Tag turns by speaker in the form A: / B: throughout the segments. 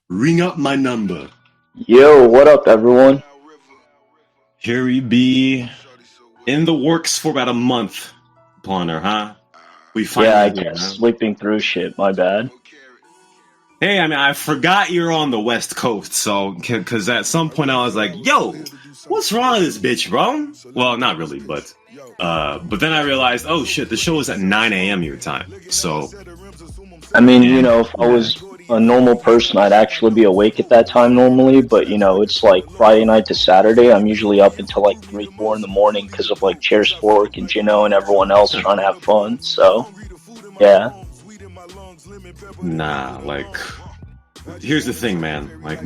A: Ring up my number.
B: Yo, what up, everyone?
A: Here we be in the works for about a month, Pwner, huh? We
B: Yeah, I
A: finally here,
B: kept
A: huh?
B: sleeping through shit. My bad.
A: Hey, I mean, I forgot you're on the West Coast, so, because at some point I was like, yo, what's wrong with this bitch, bro? Well, not really, but then I realized, oh shit, the show is at 9 a.m. your time, so,
B: I mean,
A: and,
B: if I
A: yeah.
B: was a normal person, I'd actually be awake at that time normally, but it's like Friday night to Saturday. I'm usually up until like 3, 4 in the morning because of like Chair Spork and Gino and everyone else trying to have fun. So, yeah.
A: Nah, like, here's the thing, man. Like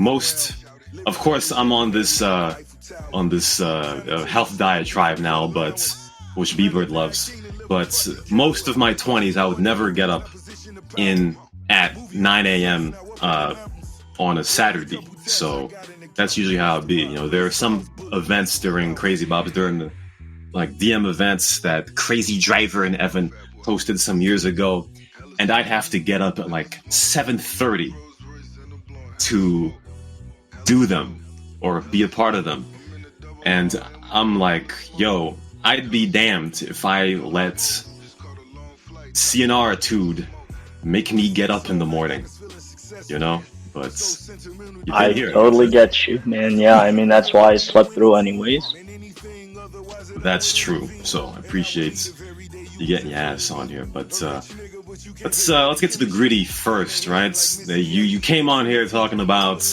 A: of course, I'm on this health diatribe now, but which B-Bird loves. But most of my 20s, I would never get up at 9 a.m. On a Saturday. So that's usually how it be. There are some events during Crazy Bob's, during the DM events that Crazy Driver and Evan hosted some years ago, and I'd have to get up at 7:30 to do them or be a part of them. And I'm like, yo, I'd be damned if I let CNR-tude make me get up in the morning, but
B: I totally get you, man. Yeah, I mean, that's why I slept through anyways.
A: That's true. So I appreciate you getting your ass on here, but let's get to the gritty first, right? You came on here talking about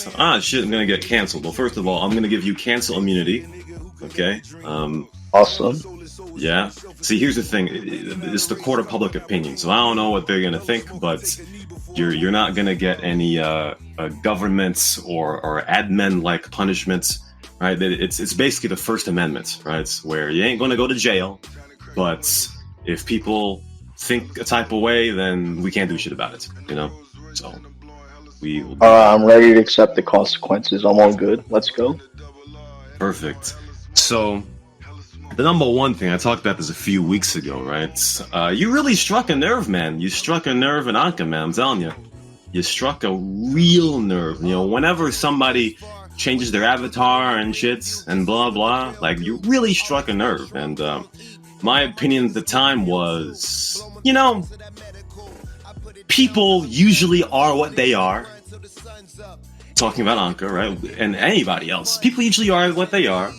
A: shit, I'm gonna get canceled. Well, first of all, I'm gonna give you cancel immunity. Okay.
B: Awesome.
A: Yeah. See, here's the thing. It's the court of public opinion, so I don't know what they're gonna think, but you're not gonna get any governments or admin like punishments, right? It's basically the First Amendment, right? Where you ain't gonna go to jail, but if people think a type of way, then we can't do shit about it, So we will
B: I'm ready to accept the consequences. I'm all good. Let's go.
A: Perfect. So the number one thing, I talked about this a few weeks ago, right? You really struck a nerve, man. You struck a nerve in Anka, man. I'm telling you. You struck a real nerve. Whenever somebody changes their avatar and shit and blah, blah, you really struck a nerve. And my opinion at the time was, people usually are what they are. Talking about Anka, right? And anybody else. People usually are what they are.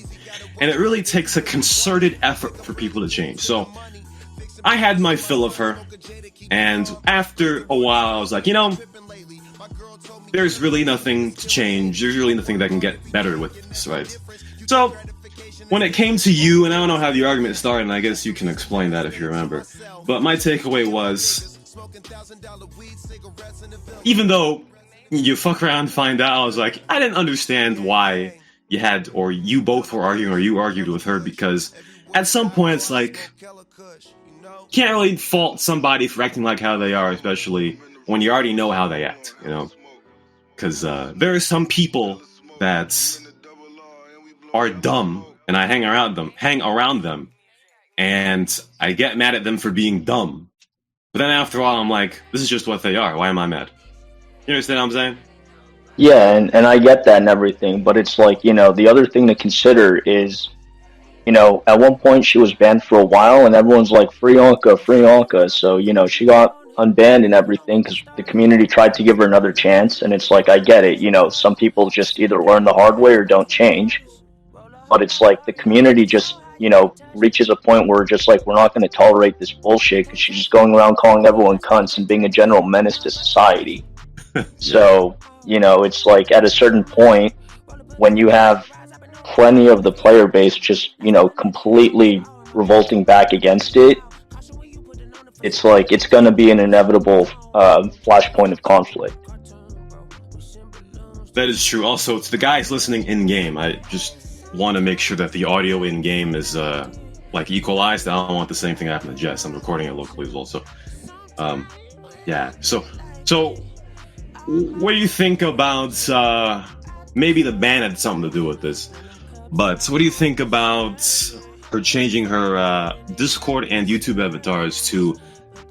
A: And it really takes a concerted effort for people to change. So I had my fill of her. And after a while, I was like, there's really nothing to change. There's really nothing that can get better with this, right? So when it came to you, and I don't know how the argument started, and I guess you can explain that if you remember. But my takeaway was, even though you fuck around and find out, I was like, I didn't understand why you both were arguing, or you argued with her, because at some point it's like, can't really fault somebody for acting like how they are, especially when you already know how they act, because there are some people that are dumb, and I hang around them, and I get mad at them for being dumb. But then after a while, I'm like, this is just what they are. Why am I mad? You understand what I'm saying?
B: Yeah, and I get that and everything, but it's like, the other thing to consider is, at one point she was banned for a while, and everyone's like, free Anka, free Anka. So, she got unbanned and everything because the community tried to give her another chance, and it's like, I get it. Some people just either learn the hard way or don't change. But it's like the community just, reaches a point where just like, we're not going to tolerate this bullshit because she's just going around calling everyone cunts and being a general menace to society. Yeah. So, it's like at a certain point when you have plenty of the player base just, completely revolting back against it, it's like it's going to be an inevitable flashpoint of conflict.
A: That is true. Also, to the guys listening in-game, I just want to make sure that the audio in-game is equalized. I don't want the same thing to happen to Jess. I'm recording it locally as well. So, yeah. So what do you think about maybe the ban had something to do with this, but what do you think about her changing her Discord and YouTube avatars to,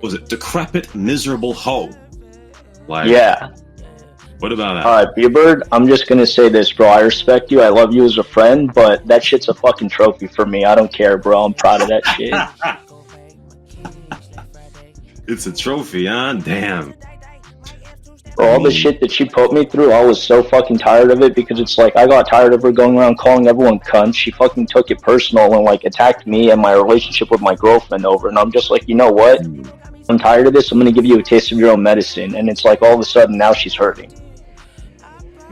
A: was it decrepit miserable hoe?
B: Yeah,
A: What about that?
B: Alright, B-Bird, I'm just gonna say this, bro. I respect you. I love you as a friend, but that shit's a fucking trophy for me. I don't care, bro. I'm proud of that shit.
A: It's a trophy, huh? Damn.
B: Bro, all the shit that she put me through, I was so fucking tired of it because it's like I got tired of her going around calling everyone cunts. She fucking took it personal and like attacked me and my relationship with my girlfriend over. And I'm just like, you know what? I'm tired of this. I'm gonna give you a taste of your own medicine. And it's like all of a sudden now she's hurting.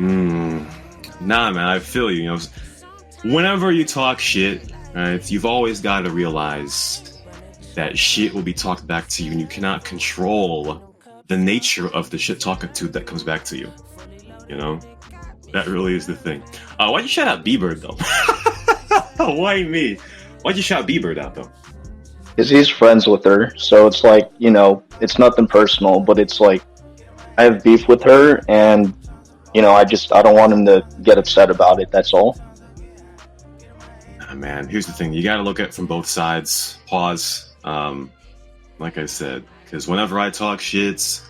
A: Nah, man, I feel you. You know, whenever you talk shit, right, you've always got to realize that shit will be talked back to you, and you cannot control the nature of the shit talkitude that comes back to you. You know, that really is the thing. Why'd you shout out B-Bird though? Why me? Why'd you shout B-Bird out though?
B: Because he's friends with her, so it's like, you know, it's nothing personal, but it's like I have beef with her, and you know, I don't want him to get upset about it. That's all.
A: Nah, man, here's the thing: you got to look at it from both sides. Pause. Like I said, because whenever I talk shits,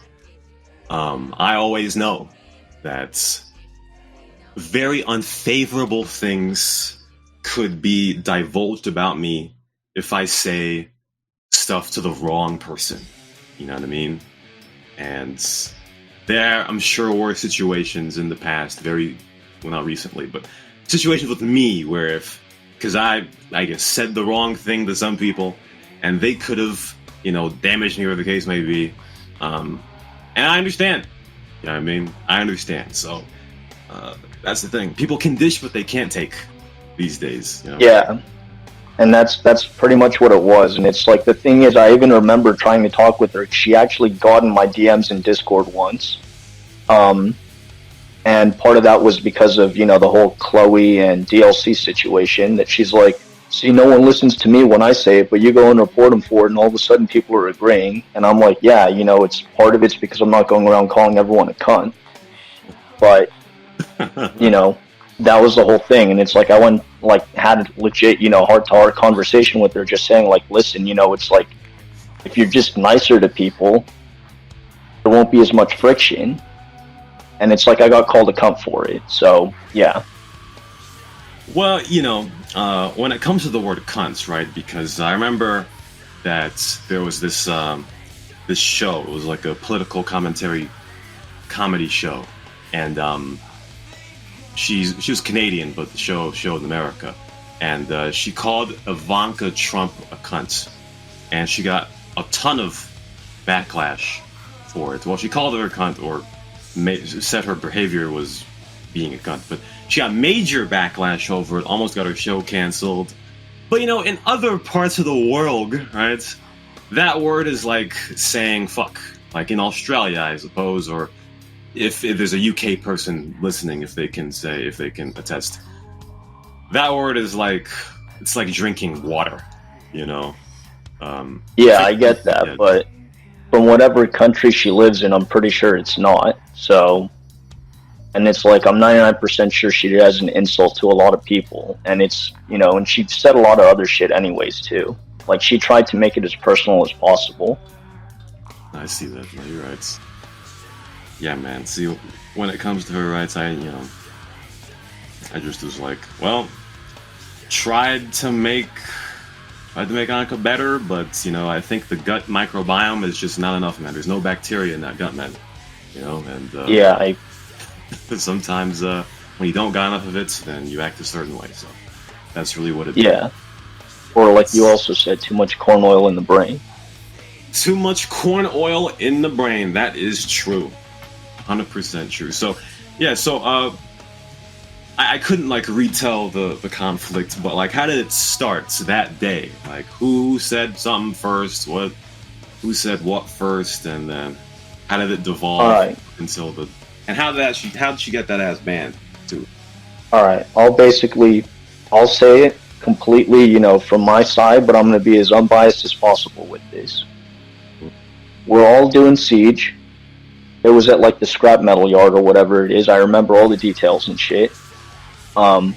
A: I always know that very unfavorable things could be divulged about me if I say stuff to the wrong person. You know what I mean? And there, I'm sure, were situations in the past, not recently, but situations with me where because I guess said the wrong thing to some people, and they could have, you know, damaged me, or the case may be. And I understand. You know what I mean? I understand. So that's the thing. People can dish what they can't take these days. You know? Yeah.
B: And that's pretty much what it was. And it's like, the thing is, I even remember trying to talk with her. She actually got in my DMs in Discord once. And part of that was because of, you know, the whole Chloe and DLC situation, that she's like, see, no one listens to me when I say it, but you go and report them for it, and all of a sudden people are agreeing. And I'm like, yeah, you know, it's part of it's because I'm not going around calling everyone a cunt. But, you know, that was the whole thing. And it's like, I went, like, had a legit, you know, heart-to-heart conversation with her, just saying, like, listen, you know, it's like, if you're just nicer to people, there won't be as much friction. And it's like I got called a cunt for it. So, yeah.
A: Well, you know, when it comes to the word cunts, right? Because I remember that there was this show. It was like a political commentary comedy show. And she was Canadian, but the show in America. And she called Ivanka Trump a cunt. And she got a ton of backlash for it. Well, she called her a cunt, or said her behavior was being a cunt, but she got major backlash over it, almost got her show canceled. But, you know, in other parts of the world, right, that word is like saying fuck, like in Australia, I suppose, or if there's a UK person listening, if they can attest, that word is like, it's like drinking water, you know.
B: Yeah, I get that, yeah. But from whatever country she lives in, I'm pretty sure it's not. So, and it's like, I'm 99% sure she has an insult to a lot of people. And it's, you know, and she said a lot of other shit anyways, too. Like, she tried to make it as personal as possible.
A: I see that. No, you're right. Yeah, man. See, when it comes to her rights, I just was like, well, tried to make Anka better, but, you know, I think the gut microbiome is just not enough, man. There's no bacteria in that gut, man. You know, and
B: yeah,
A: sometimes when you don't got enough of it, then you act a certain way. So that's really what it is.
B: Yeah. Or like you also said, too much corn oil in the brain.
A: Too much corn oil in the brain. That is true. 100% true. So, yeah, so I couldn't, like, retell the conflict, but, like, how did it start that day? Like, who said something first? Who said what first? And then how did it devolve until the... And how did she get that ass banned, too?
B: Alright, I'll say it completely, you know, from my side, but I'm going to be as unbiased as possible with this. We're all doing Siege. It was at, like, the scrap metal yard or whatever it is. I remember all the details and shit. And,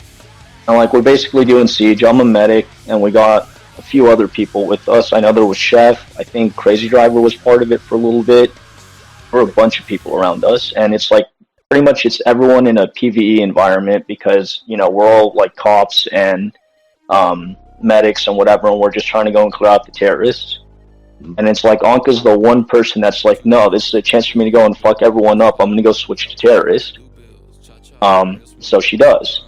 B: like, we're basically doing Siege. I'm a medic, and we got a few other people with us. I know there was Chef. I think Crazy Driver was part of it for a little bit. There were a bunch of people around us, and it's like, pretty much it's everyone in a PvE environment because, you know, we're all like cops and medics and whatever, and we're just trying to go and clear out the terrorists. And it's like Anka's the one person that's like, no, this is a chance for me to go and fuck everyone up. I'm gonna go switch to terrorist. So she does,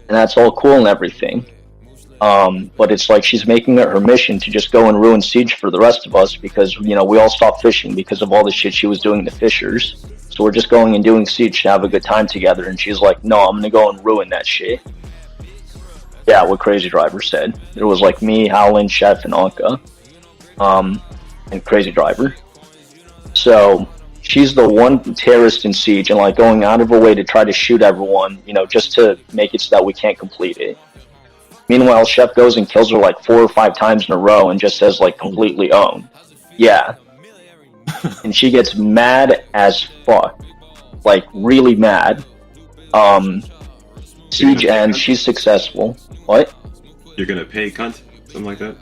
B: and that's all cool and everything. But it's like she's making it her mission to just go and ruin Siege for the rest of us because, you know, we all stopped fishing because of all the shit she was doing to fishers. So we're just going and doing Siege to have a good time together. And she's like, no, I'm gonna go and ruin that shit. Yeah, what Crazy Driver said. There was like me, Howlin, Chef, and Anka. And Crazy Driver. So she's the one terrorist in Siege and like going out of her way to try to shoot everyone, you know, just to make it so that we can't complete it. Meanwhile, Chef goes and kills her like 4 or 5 times in a row and just says like completely owned. Yeah. And she gets mad as fuck. Like really mad. Siege ends, she's successful. What?
A: You're gonna pay cunt? Something like that?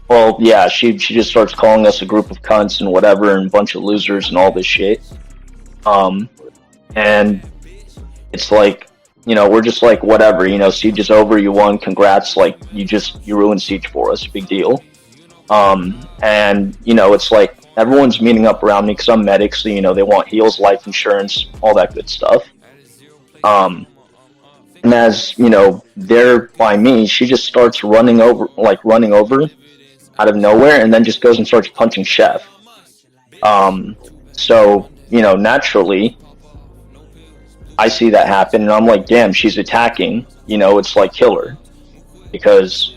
B: Well, yeah, she just starts calling us a group of cunts and whatever and a bunch of losers and all this shit. And it's like, you know, we're just like, whatever, you know, Siege is over, you won, congrats, like, you ruined Siege for us, big deal. And, you know, it's like, everyone's meeting up around me because I'm medic, so, you know, they want heals, life insurance, all that good stuff. And as, you know, they're by me, she just starts running over out of nowhere, and then just goes and starts punching Chef. So, you know, naturally, I see that happen, and I'm like, damn, she's attacking, you know, it's like, kill her. Because,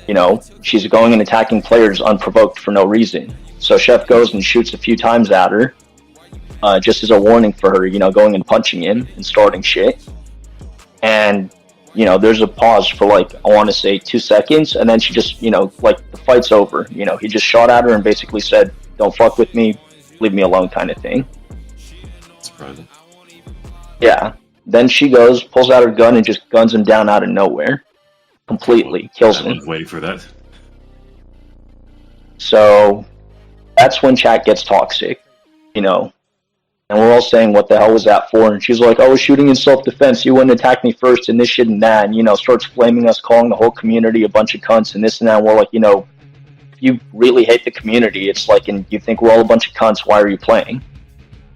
B: you know, she's going and attacking players unprovoked for no reason. So Chef goes and shoots a few times at her, just as a warning for her, you know, going and punching him and starting shit. And, you know, there's a pause for like, I want to say 2 seconds, and then she just, you know, like, the fight's over. You know, he just shot at her and basically said, don't fuck with me, leave me alone kind of thing.
A: Surprising.
B: Yeah. Then she goes, pulls out her gun, and just guns him down out of nowhere. Completely. Kills him.
A: I was waiting for that.
B: So, that's when chat gets toxic, you know. And we're all saying, what the hell was that for? And she's like, I was shooting in self-defense, you wouldn't attack me first, and this shit and that, and, you know, starts flaming us, calling the whole community a bunch of cunts, and this and that, and we're like, you know, if you really hate the community, it's like, and you think we're all a bunch of cunts, why are you playing?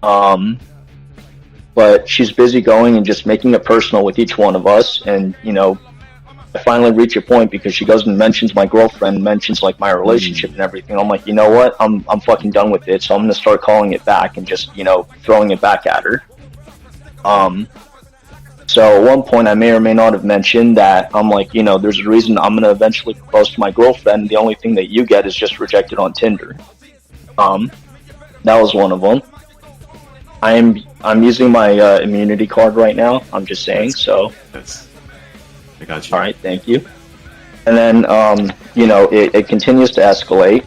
B: But she's busy going and just making it personal with each one of us, and, you know, I finally reach a point because she goes and mentions my girlfriend, mentions like my relationship and everything. I'm like, you know what? I'm fucking done with it. So I'm gonna start calling it back and just, you know, throwing it back at her. So at one point I may or may not have mentioned that I'm like, you know, there's a reason I'm gonna eventually propose to my girlfriend. The only thing that you get is just rejected on Tinder. That was one of them. I'm using my immunity card right now. I'm just saying. So.
A: I got you.
B: All right, thank you. And then, you know, it continues to escalate,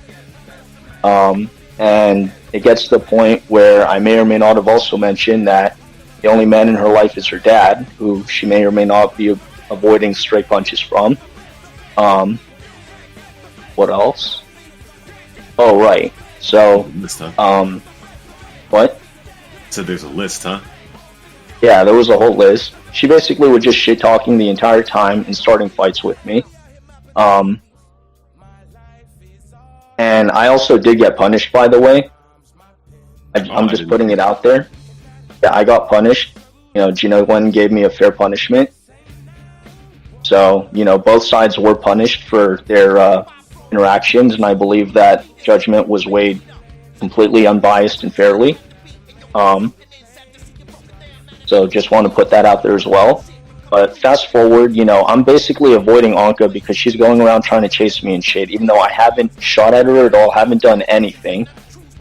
B: and it gets to the point where I may or may not have also mentioned that the only man in her life is her dad, who she may or may not be avoiding straight punches from. What else? Oh, right. So, what?
A: So there's a list, huh?
B: Yeah, there was a whole list. She basically was just shit-talking the entire time and starting fights with me. And I also did get punished, by the way. I'm just putting it out there. Yeah, I got punished. You know, Gina Gwen gave me a fair punishment. So, you know, both sides were punished for their interactions, and I believe that judgment was weighed completely unbiased and fairly. So just want to put that out there as well. But fast forward, you know, I'm basically avoiding Anka because she's going around trying to chase me and shit, even though I haven't shot at her at all, haven't done anything.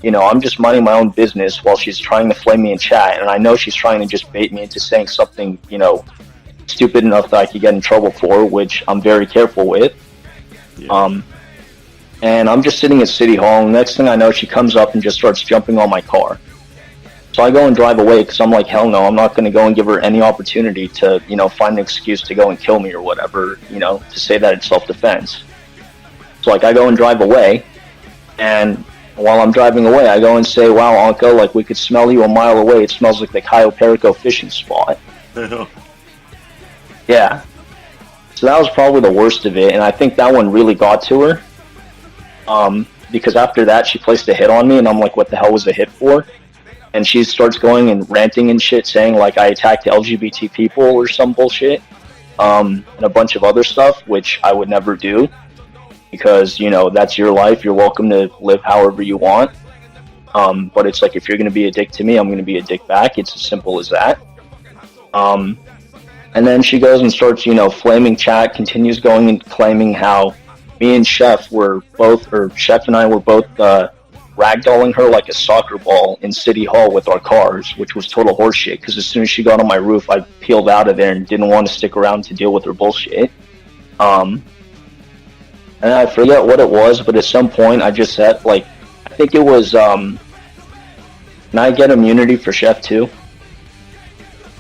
B: You know, I'm just minding my own business while she's trying to flame me in chat, and I know she's trying to just bait me into saying something, you know, stupid enough that I could get in trouble for, which I'm very careful with. Yeah. And I'm just sitting at City Hall, and next thing I know, she comes up and just starts jumping on my car. So I go and drive away because I'm like, hell no, I'm not going to go and give her any opportunity to, you know, find an excuse to go and kill me or whatever, you know, to say that it's self-defense. So, like, I go and drive away, and While I'm driving away, I go and say, "Wow, Anka, like we could smell you a mile away. It smells like the Cayo Perico fishing spot." Yeah. So that was probably the worst of it, and I think that one really got to her. Because after that, she placed a hit on me, and I'm like, "What the hell was the hit for?" And she starts going and ranting and shit, saying like I attacked LGBT people or some bullshit, and a bunch of other stuff, which I would never do, because that's your life. You're welcome to live however you want. But it's like, if you're gonna be a dick to me, I'm gonna be a dick back. It's as simple as that. And then she goes and starts, flaming chat, continues going and claiming how me and Chef were both, or Chef and I were both, ragdolling her like a soccer ball in City Hall with our cars, which was total horseshit, because as soon as she got on my roof, I peeled out of there and didn't want to stick around to deal with her bullshit. And I forget what it was, but at some point I just said, like, I think it was, can I get immunity for Chef too?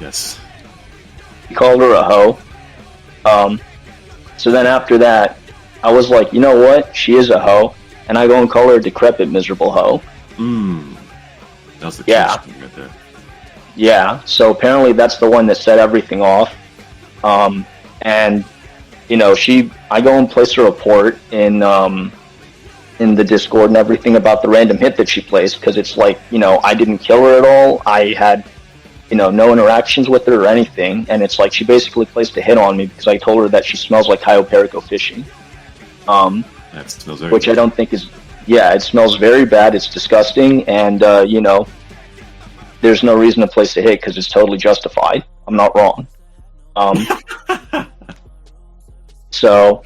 A: Yes.
B: He called her a hoe. So then after that, I was like, you know what? She is a hoe. And I go and call her a decrepit, miserable hoe.
A: That was the
B: thing
A: right there.
B: Yeah. So apparently that's the one that set everything off. And, I go and place a report in the Discord and everything about the random hit that she placed, because it's like, I didn't kill her at all. I had no interactions with her or anything, and it's like she basically placed a hit on me because I told her that she smells like Cayo Perico fishing.
A: That smells very
B: which
A: bad.
B: I don't think is, it smells very bad, it's disgusting, and, there's no reason to place a hit because it's totally justified. I'm not wrong. So,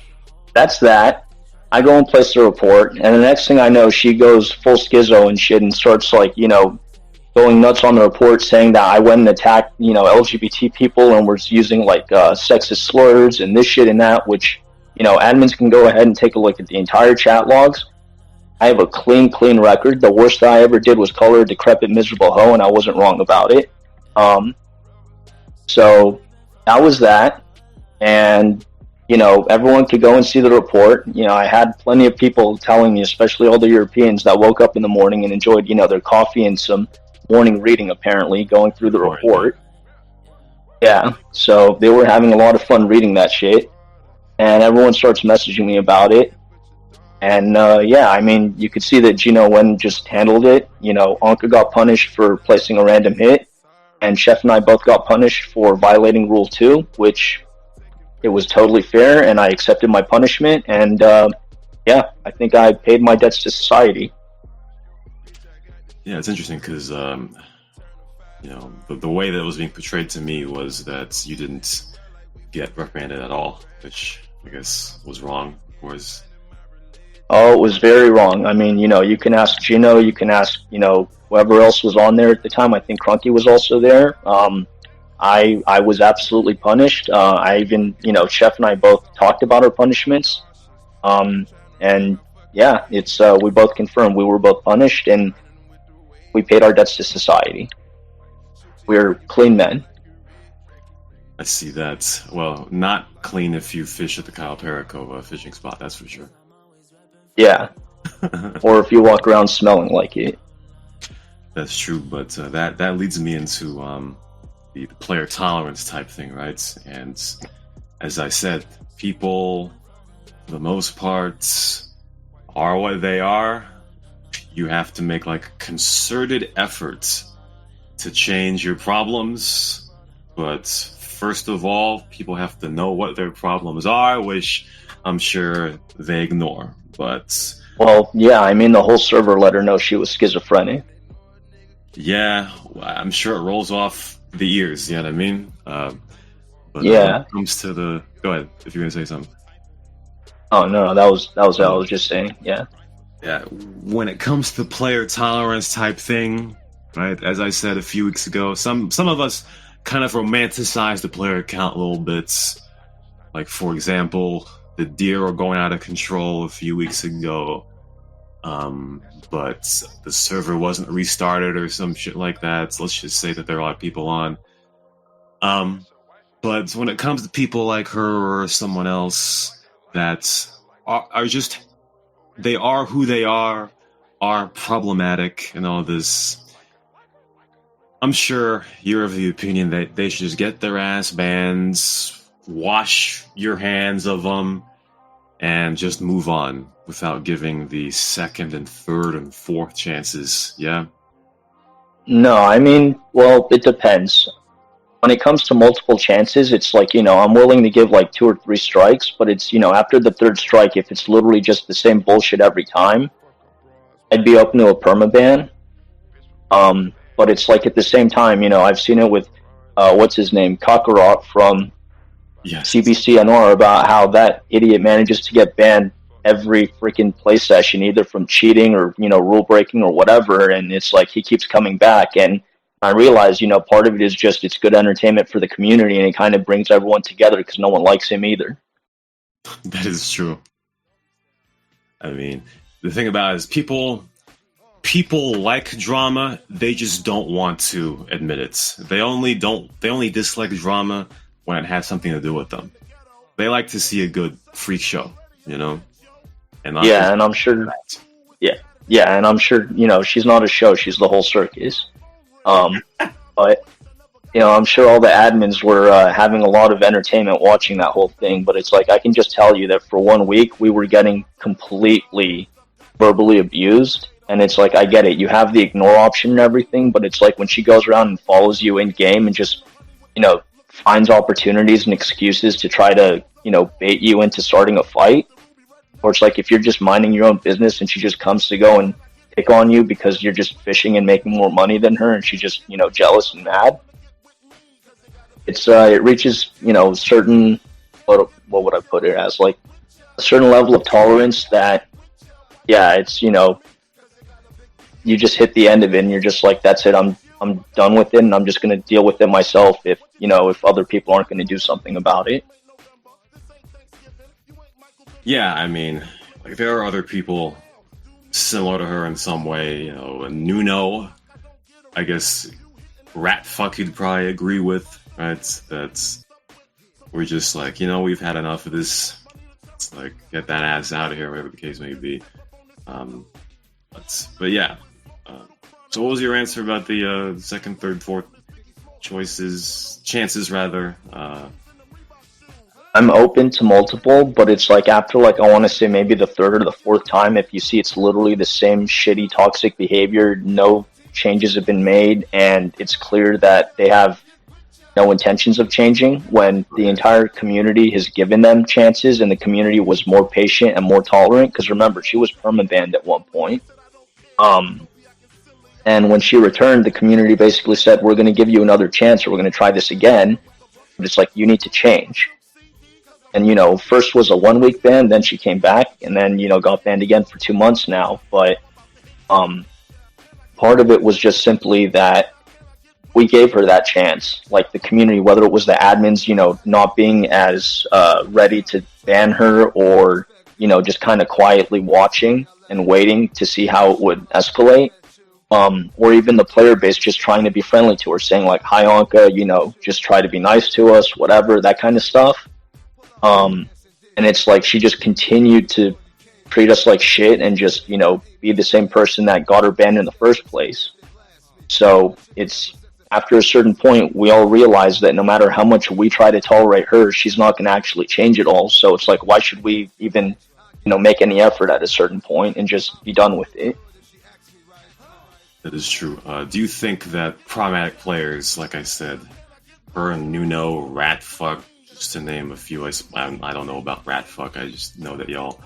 B: that's that. I go and place the report, and the next thing I know, she goes full schizo and shit and starts, like, going nuts on the report, saying that I went and attacked, LGBT people and was using, like, sexist slurs and this shit and that, which, admins can go ahead and take a look at the entire chat logs. I have a clean record. The worst that I ever did was call her a decrepit, miserable hoe, and I wasn't wrong about it. So that was that. And, everyone could go and see the report. I had plenty of people telling me, especially all the Europeans, that woke up in the morning and enjoyed, their coffee and some morning reading, apparently, going through the report. Yeah, so they were having a lot of fun reading that shit. And everyone starts messaging me about it. And, you could see that Gino Wen just handled it. Anka got punished for placing a random hit, and Chef and I both got punished for violating Rule 2, which it was totally fair, and I accepted my punishment, and, I think I paid my debts to society.
A: Yeah, it's interesting because, the way that it was being portrayed to me was that you didn't get reprimanded at all, which I guess was wrong, of course.
B: Oh, it was very wrong. I mean, you can ask Gino, you can ask, whoever else was on there at the time. I think Crunky was also there. I was absolutely punished. I even, Chef and I both talked about our punishments. And yeah, it's, we both confirmed we were both punished, and we paid our debts to society. We're clean men.
A: I see that. Well, not clean if you fish at the Cayo Perico fishing spot, that's for sure.
B: Yeah. Or if you walk around smelling like it.
A: That's true, but that leads me into the player tolerance type thing, right? And as I said, people, for the most part, are what they are. You have to make like concerted efforts to change your problems, but first of all, people have to know what their problems are, which I'm sure they ignore. But
B: well, yeah, I mean, the whole server let her know she was schizophrenic.
A: Yeah, I'm sure it rolls off the ears. You know what I mean? But
B: yeah.
A: When it comes to the, go ahead if you're gonna say something.
B: Oh no, that was what I was just saying. Yeah.
A: Yeah, when it comes to player tolerance type thing, right? As I said a few weeks ago, some of us kind of romanticize the player account a little bit. Like, for example, the deer were going out of control a few weeks ago, but the server wasn't restarted or some shit like that. So let's just say that there are a lot of people on. But when it comes to people like her or someone else that are just, they are who they are, are problematic and all this, I'm sure you're of the opinion that they should just get their ass bans, wash your hands of them, and just move on without giving the second and third and fourth chances. Yeah.
B: No, I mean, well, it depends. When it comes to multiple chances, it's like, I'm willing to give like 2 or 3 strikes, but it's, after the third strike, if it's literally just the same bullshit every time, I'd be open to a permaban. But it's like at the same time, I've seen it with, what's his name, Kakarot from
A: Yes.
B: CBCNR, about how that idiot manages to get banned every freaking play session, either from cheating or, rule breaking or whatever. And it's like he keeps coming back. And I realize, part of it is just it's good entertainment for the community, and it kind of brings everyone together because no one likes him either.
A: That is true. I mean, the thing about it is people like drama, they just don't want to admit it. They only dislike drama when it has something to do with them. They like to see a good freak show, And
B: yeah, and I'm sure and I'm sure, she's not a show, she's the whole circus. But I'm sure all the admins were having a lot of entertainment watching that whole thing, but it's like I can just tell you that for 1 week we were getting completely verbally abused. And it's like, I get it, you have the ignore option and everything, but it's like when she goes around and follows you in game and just, finds opportunities and excuses to try to, bait you into starting a fight. Or it's like if you're just minding your own business and she just comes to go and pick on you because you're just fishing and making more money than her, and she's just, jealous and mad. It's, it reaches, certain, what would I put it as, like, a certain level of tolerance that, yeah, it's, you just hit the end of it and you're just like, that's it, I'm done with it, and I'm just going to deal with it myself if other people aren't going to do something about it.
A: Yeah, I mean, like there are other people similar to her in some way, Nuno, I guess ratfuck you'd probably agree with, right? That's, we're just like, we've had enough of this. It's like, get that ass out of here, whatever the case may be. But yeah. So what was your answer about the second, third, fourth chances rather?
B: I'm open to multiple, but it's like after, like, I want to say maybe the third or the fourth time, if you see it's literally the same shitty, toxic behavior, no changes have been made, and it's clear that they have no intentions of changing, when the entire community has given them chances and the community was more patient and more tolerant, because remember, she was permabanned at one point. And when she returned, the community basically said, we're going to give you another chance, or we're going to try this again. But it's like, you need to change. And, first was a 1 week ban, then she came back, and then, got banned again for 2 months now. But part of it was just simply that we gave her that chance. Like the community, whether it was the admins, not being as ready to ban her, or, just kind of quietly watching and waiting to see how it would escalate. Or even the player base just trying to be friendly to her, saying like, hi Anka, just try to be nice to us, whatever, that kind of stuff. And it's like she just continued to treat us like shit and just, be the same person that got her banned in the first place. So it's, after a certain point, we all realize that no matter how much we try to tolerate her, she's not going to actually change it all. So it's like, why should we even, make any effort at a certain point and just be done with it?
A: That is true. Do you think that problematic players, like I said, her and Nuno, ratfuck, just to name a few, I don't know about ratfuck, I just know that y'all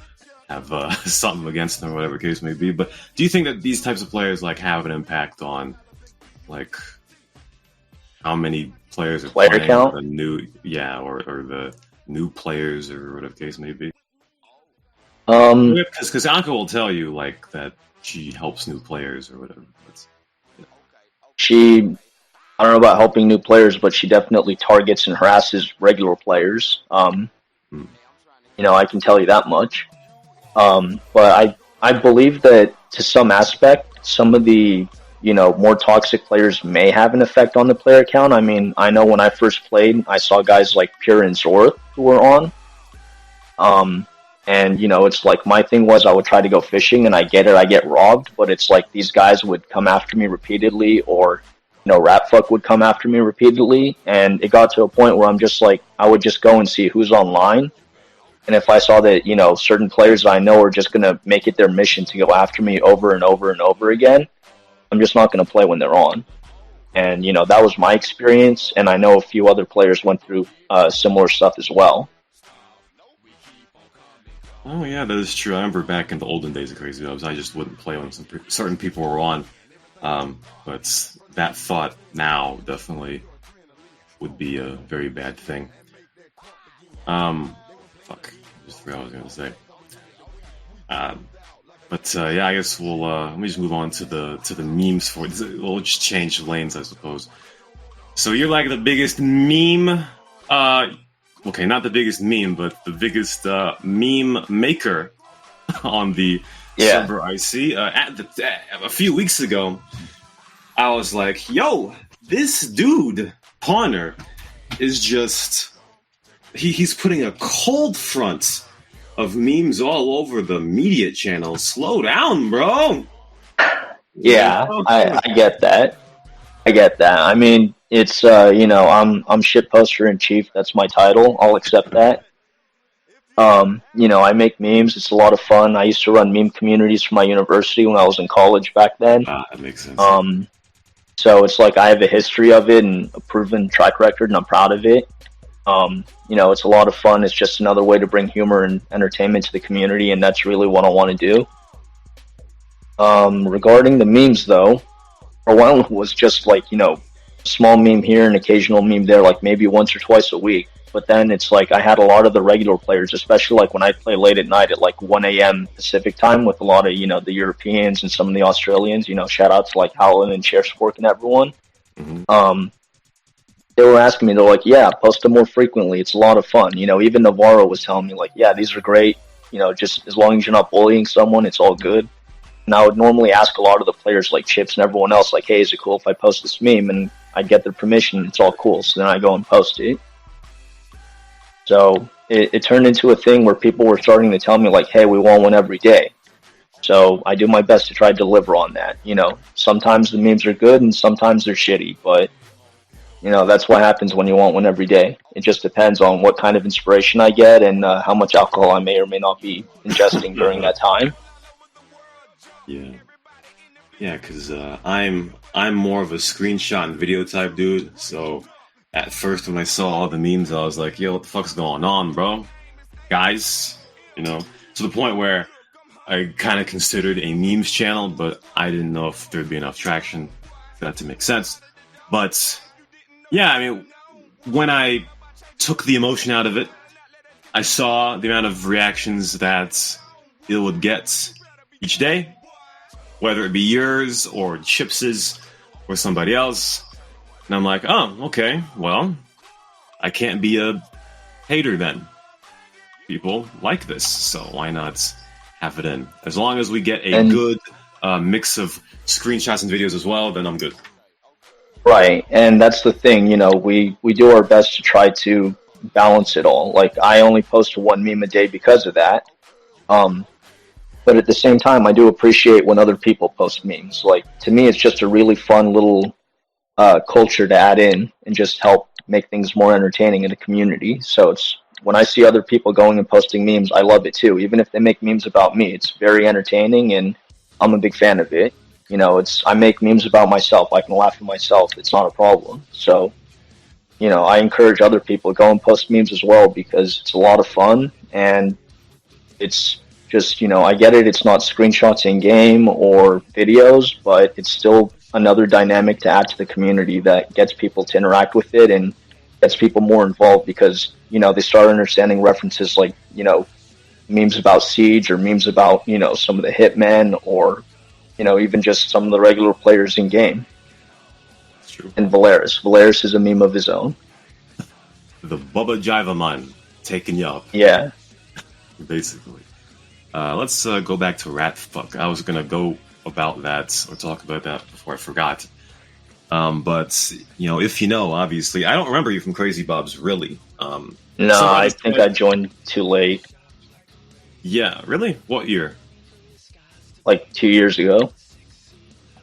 A: have something against them, whatever the case may be, but do you think that these types of players like have an impact on like how many players are
B: Player
A: playing,
B: count?
A: or the new players, or whatever the case may be? Because Anka will tell you like that she helps new players or whatever.
B: She, I don't know about helping new players, but she definitely targets and harasses regular players. I can tell you that much. But I believe that to some aspect, some of the, more toxic players may have an effect on the player count. I mean, I know when I first played, I saw guys like Pure and Zorth who were on. And, it's like my thing was I would try to go fishing and I get robbed, but it's like these guys would come after me repeatedly, or, ratfuck would come after me repeatedly. And it got to a point where I'm just like, I would just go and see who's online. And if I saw that, certain players that I know are just going to make it their mission to go after me over and over and over again, I'm just not going to play when they're on. And, that was my experience. And I know a few other players went through similar stuff as well.
A: Oh yeah, that is true. I remember back in the olden days of Crazy Dubs, I just wouldn't play when certain people were on. But that thought now definitely would be a very bad thing. Fuck, I just forgot what I was gonna say. But yeah, I guess we'll let me just move on to the memes for it. We'll just change lanes, I suppose. So you're like the biggest meme. Okay, not the biggest meme, but the biggest meme maker on the server I see. A few weeks ago, I was like, yo, this dude, Pwner, is just... He's putting a cold front of memes all over the media channel. Slow down, bro!
B: Yeah, I get that. I mean, it's I'm shit poster in chief. That's my title. I'll accept that. I make memes. It's a lot of fun. I used to run meme communities for my university when I was in college back then.
A: That makes sense.
B: So it's like I have a history of it and a proven track record, and I'm proud of it. It's a lot of fun. It's just another way to bring humor and entertainment to the community, and that's really what I want to do. Regarding the memes, though, for a while it was just like, small meme here, an occasional meme there, like maybe once or twice a week. But then it's like I had a lot of the regular players, especially like when I play late at night at like 1 a.m. Pacific time with a lot of, the Europeans and some of the Australians, shout out to like Howlin and Sharesfork and everyone.
A: Mm-hmm.
B: They were asking me, they're like, yeah, post them more frequently. It's a lot of fun. Even Navarro was telling me like, yeah, these are great. Just as long as you're not bullying someone, it's all good. And I would normally ask a lot of the players like Chips and everyone else, like, hey, is it cool if I post this meme? And I'd get their permission. It's all cool. So then I go and post it. So it turned into a thing where people were starting to tell me like, hey, we want one every day. So I do my best to try to deliver on that. Sometimes the memes are good and sometimes they're shitty, but that's what happens when you want one every day. It just depends on what kind of inspiration I get and how much alcohol I may or may not be ingesting during that time.
A: Yeah, because I'm more of a screenshot and video type dude. So at first, when I saw all the memes, I was like, "Yo, what the fuck's going on, bro, guys?" To the point where I kind of considered a memes channel, but I didn't know if there'd be enough traction for that to make sense. But yeah, I mean, when I took the emotion out of it, I saw the amount of reactions that it would get each day, whether it be yours or Chips's or somebody else. And I'm like, oh, okay, well, I can't be a hater then. People like this, so why not have it in? As long as we get a good mix of screenshots and videos as well, then I'm good.
B: Right, and that's the thing, we do our best to try to balance it all. Like, I only post one meme a day because of that. But at the same time, I do appreciate when other people post memes. Like, to me, it's just a really fun little culture to add in and just help make things more entertaining in the community. So it's when I see other people going and posting memes, I love it too. Even if they make memes about me, it's very entertaining, and I'm a big fan of it. I make memes about myself. I can laugh at myself. It's not a problem. So, I encourage other people to go and post memes as well because it's a lot of fun, and it's just, I get it. It's not screenshots in game or videos, but it's still another dynamic to add to the community that gets people to interact with it and gets people more involved because, they start understanding references like, memes about Siege or memes about, some of the hitmen or, even just some of the regular players in game.
A: That's true.
B: And Valeris. Valeris is a meme of his own.
A: The Bubba Jiva man taking you up.
B: Yeah.
A: Basically. Let's go back to ratfuck. I was going to go about that or talk about that before I forgot. But, if obviously, I don't remember you from Crazy Bob's, really.
B: No, I think I joined too late.
A: Yeah, really? What year?
B: like 2 years ago.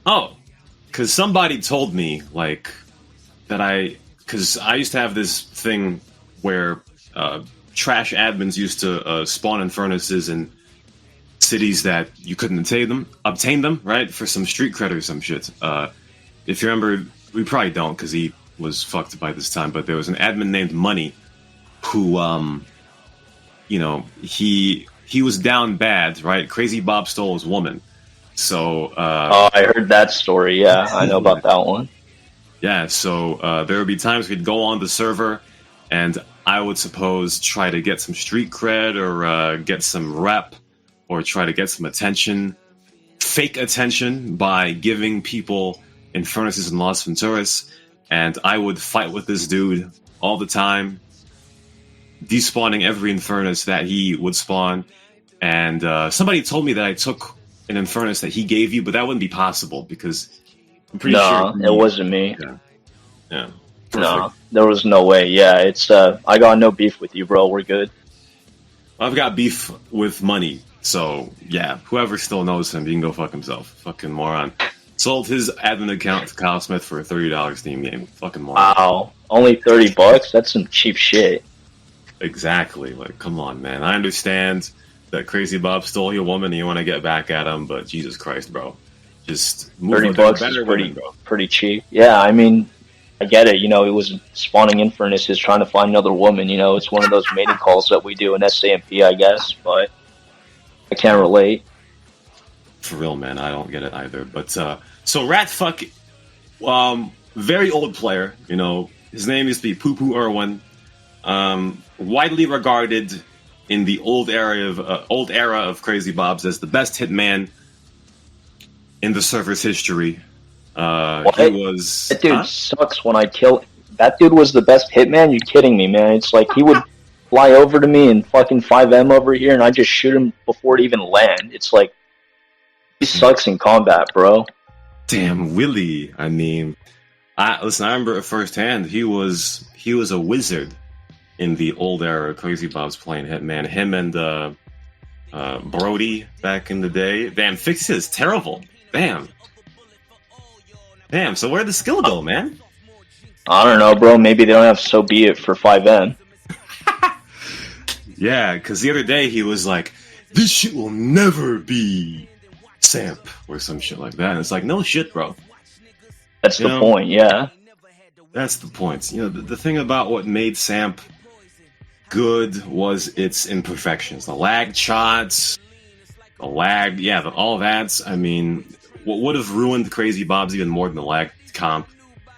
A: Oh, because somebody told me like because I used to have this thing where trash admins used to spawn in furnaces in cities that you couldn't obtain them, right, for some street cred or some shit. If you remember, we probably don't because he was fucked by this time. But there was an admin named Money who, he was down bad, right? Crazy Bob stole his woman, so
B: Oh, I heard that story. Yeah, I know about that one.
A: yeah, so there would be times we'd go on the server, and I would suppose try to get some street cred or get some rep, or try to get some attention, fake attention by giving people in furnaces in Las Venturas, and I would fight with this dude all the time, despawning every infernus that he would spawn. And somebody told me that I took an infernus that he gave you, but that wouldn't be possible because I'm pretty
B: No,
A: sure
B: it wasn't me.
A: Yeah.
B: No, there was no way. Yeah, it's I got no beef with you, bro. We're good.
A: I've got beef with Money, so yeah, whoever still knows him, he can go fuck himself. Fucking moron. Sold his admin account to Kyle Smith for a $30 Steam game. Fucking moron.
B: Wow, only $30? That's some cheap shit.
A: Exactly. Like, come on, man. I understand that Crazy Bob stole your woman and you want to get back at him, but Jesus Christ, bro. Just move on to
B: $30
A: better
B: is
A: women, bro.
B: pretty cheap. Yeah, I mean, I get it. You know, it was spawning in furnaces trying to find another woman. You know, it's one of those mating calls that we do in SAMP, I guess, but I can't relate.
A: For real, man. I don't get it either. But, so ratfuck, very old player, you know, his name used to be Poo Poo Irwin. Widely regarded in the old era of Crazy Bobs as the best hitman in the server's history. He was
B: that dude sucks. When I kill that dude was the best hitman. You kidding me, man? It's like he would fly over to me and fucking 5M over here, and I just shoot him before it even land. It's like he sucks in combat, bro.
A: Damn, Willie. I mean, I remember it firsthand. He was a wizard in the old era of Crazy Bob's playing Hitman. Him and Brody back in the day. Damn, Fix is terrible. Damn. So where'd the skill go, man?
B: I don't know, bro. Maybe they don't have So Be It for 5M.
A: Yeah, because the other day he was like, this shit will never be Samp or some shit like that. And it's like, no shit, bro.
B: That's the point, yeah.
A: That's the point. You know, the thing about what made Samp good was its imperfections. The lag shots, the lag, all that. I mean, what would have ruined Crazy Bob's even more than the lag comp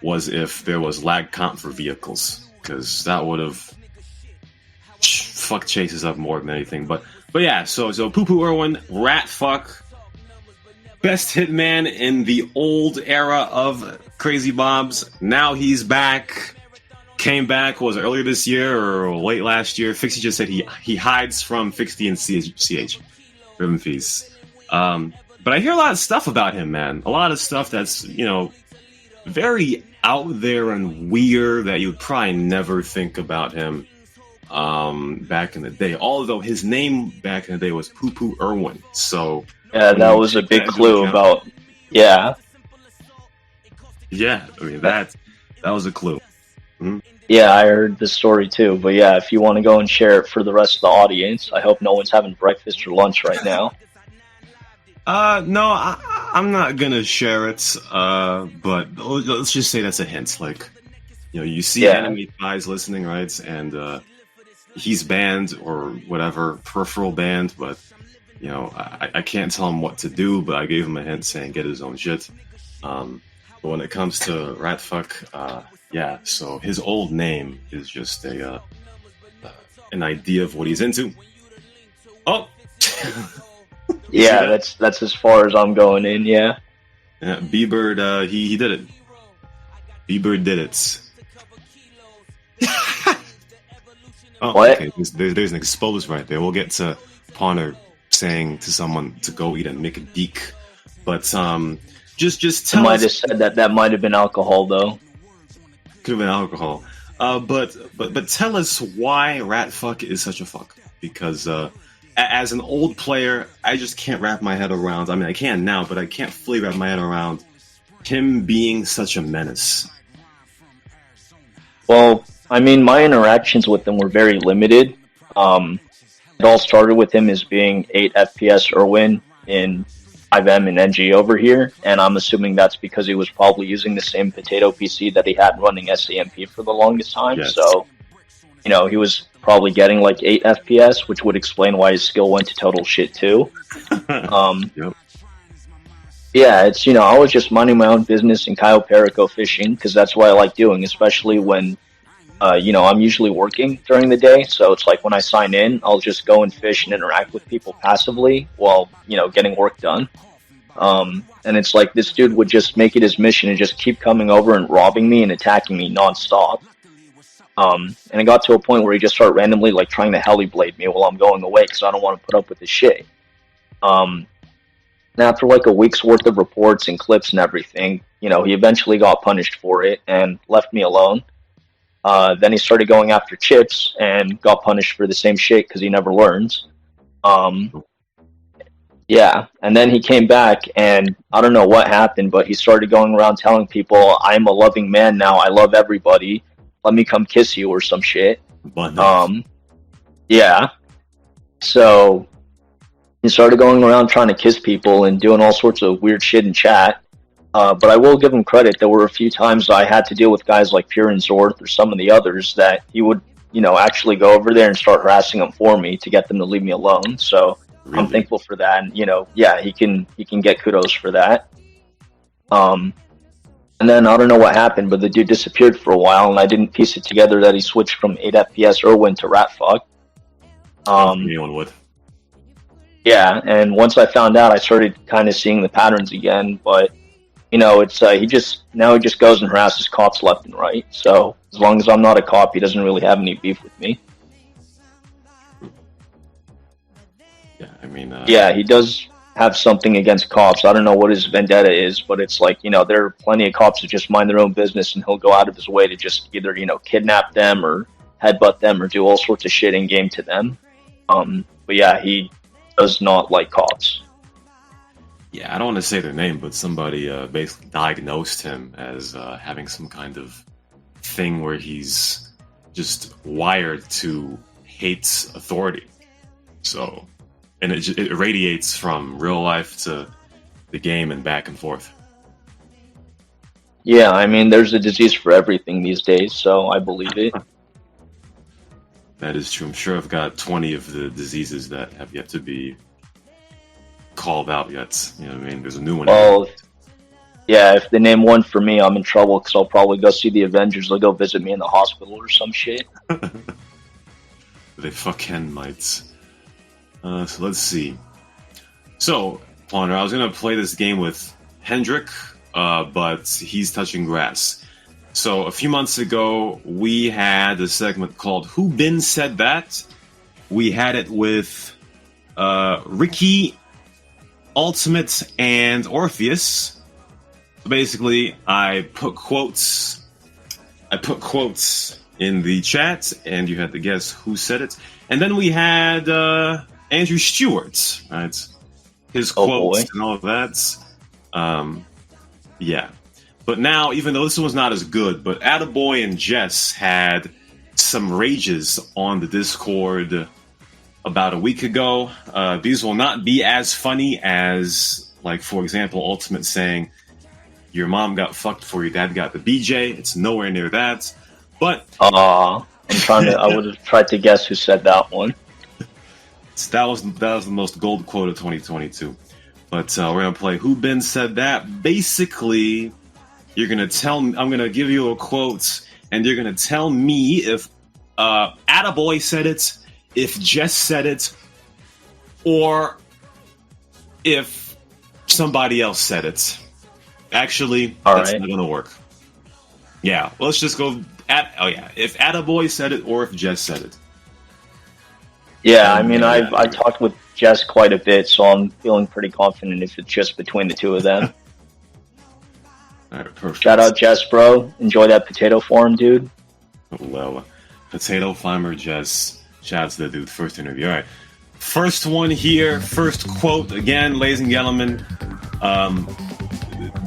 A: was if there was lag comp for vehicles, because that would have fucked chases up more than anything. But yeah, so Poo Poo Irwin, ratfuck, best hitman in the old era of Crazy Bob's. Now he's back. Came back, was it earlier this year or late last year? Fixie just said he hides from Fixie and CH. Ribbon Feast. But I hear a lot of stuff about him, man. A lot of stuff that's, you know, very out there and weird that you would probably never think about him back in the day. Although his name back in the day was Poo Poo Irwin. So
B: yeah, that was a big clue about
A: Yeah, I mean that was a clue. Mm-hmm.
B: Yeah, I heard the story too. But yeah, if you want to go and share it for the rest of the audience, I hope no one's having breakfast or lunch right now.
A: No, I'm not gonna share it. But let's just say that's a hint. Like, you know, you see enemy guys listening, right? And he's banned or whatever, peripheral banned. But you know, I can't tell him what to do. But I gave him a hint saying get his own shit. But when it comes to ratfuck, yeah. So his old name is just an idea of what he's into. Oh.
B: Yeah, that's as far as I'm going in. Yeah.
A: Yeah, B-Bird, he did it. B-Bird did it. Oh,
B: what?
A: Okay. There's an exposed right there. We'll get to Pwner saying to someone to go eat a McDeek, but just tell us.
B: Might have said that might have been alcohol though.
A: Could have been alcohol. But tell us why ratfuck is such a fuck, because as an old player, I just can't wrap my head around. I mean, I can now, but I can't fully wrap my head around him being such a menace.
B: Well, I mean, my interactions with him were very limited. It all started with him as being 8 FPS Irwin in 5M and NG over here, and I'm assuming that's because he was probably using the same potato PC that he had running SAMP for the longest time.
A: Yes.
B: So, you know, he was probably getting like 8 FPS, which would explain why his skill went to total shit too.
A: Yep.
B: Yeah, it's, you know, I was just minding my own business and Kyle Perico fishing because that's what I like doing, especially when, you know, I'm usually working during the day. So it's like when I sign in, I'll just go and fish and interact with people passively while, you know, getting work done. And it's like this dude would just make it his mission and just keep coming over and robbing me and attacking me nonstop. And it got to a point where he just started randomly like trying to heliblade me while I'm going away because I don't want to put up with his shit. And after like a week's worth of reports and clips and everything, you know, he eventually got punished for it and left me alone. Then he started going after Chips and got punished for the same shit because he never learns. Yeah, and then he came back and I don't know what happened, but he started going around telling people, I'm a loving man now, I love everybody, let me come kiss you or some shit. Yeah. So he started going around trying to kiss people and doing all sorts of weird shit in chat. But I will give him credit. There were a few times I had to deal with guys like Pure and Zorth or some of the others that he would, you know, actually go over there and start harassing them for me to get them to leave me alone. So really? I'm thankful for that. And, you know, yeah, he can get kudos for that. And then I don't know what happened, but the dude disappeared for a while, and I didn't piece it together that he switched from 8 FPS Irwin to ratfuck.
A: Anyone would.
B: Yeah, and once I found out, I started kind of seeing the patterns again. But you know, it's he just goes and harasses cops left and right. So as long as I'm not a cop, he doesn't really have any beef with me.
A: Yeah, I mean.
B: Yeah, he does have something against cops. I don't know what his vendetta is, but it's like, you know, there are plenty of cops that just mind their own business, and he'll go out of his way to just either, you know, kidnap them or headbutt them or do all sorts of shit in game to them. But yeah, he does not like cops.
A: Yeah, I don't want to say their name, but somebody basically diagnosed him as having some kind of thing where he's just wired to hate authority. So, and it radiates from real life to the game and back and forth.
B: Yeah, I mean, there's a disease for everything these days, so I believe it.
A: That is true. I'm sure I've got 20 of the diseases that have yet to be called out yet. You know what I mean? There's a new one.
B: Well, yeah, if they name one for me, I'm in trouble because I'll probably go see the Avengers. They'll go visit me in the hospital or some shit.
A: They fucking might. So let's see. So, Pwner, I was going to play this game with Hendrik, but he's touching grass. So a few months ago, we had a segment called Who Been Said That? We had it with Ricky, Ultimate, and Orpheus. So basically, I put quotes in the chat, and you had to guess who said it. And then we had Andrew Stewart, right? His quotes and all of that. Yeah. But now, even though this one was not as good, but Attaboi and Jess had some rages on the Discord about a week ago. These will not be as funny as, like, for example, Ultimate saying, your mom got fucked before your dad got the BJ. It's nowhere near that. But
B: I would have tried to guess who said that one.
A: That was the most gold quote of 2022. But we're gonna play Who Been Said That. Basically, you're gonna tell me. I'm gonna give you a quote, and you're gonna tell me if Attaboi said it, if Jess said it, or if somebody else said it. Actually, that's not gonna work. Yeah, let's just go. If Attaboi said it, or if Jess said it.
B: Yeah, I mean, I talked with Jess quite a bit, so I'm feeling pretty confident if it's just between the two of them.
A: All right, perfect.
B: Shout out Jess, bro. Enjoy that potato farm, dude.
A: Well, potato farmer Jess. Shout out to the dude. First interview. All right. First one here, first quote again, ladies and gentlemen.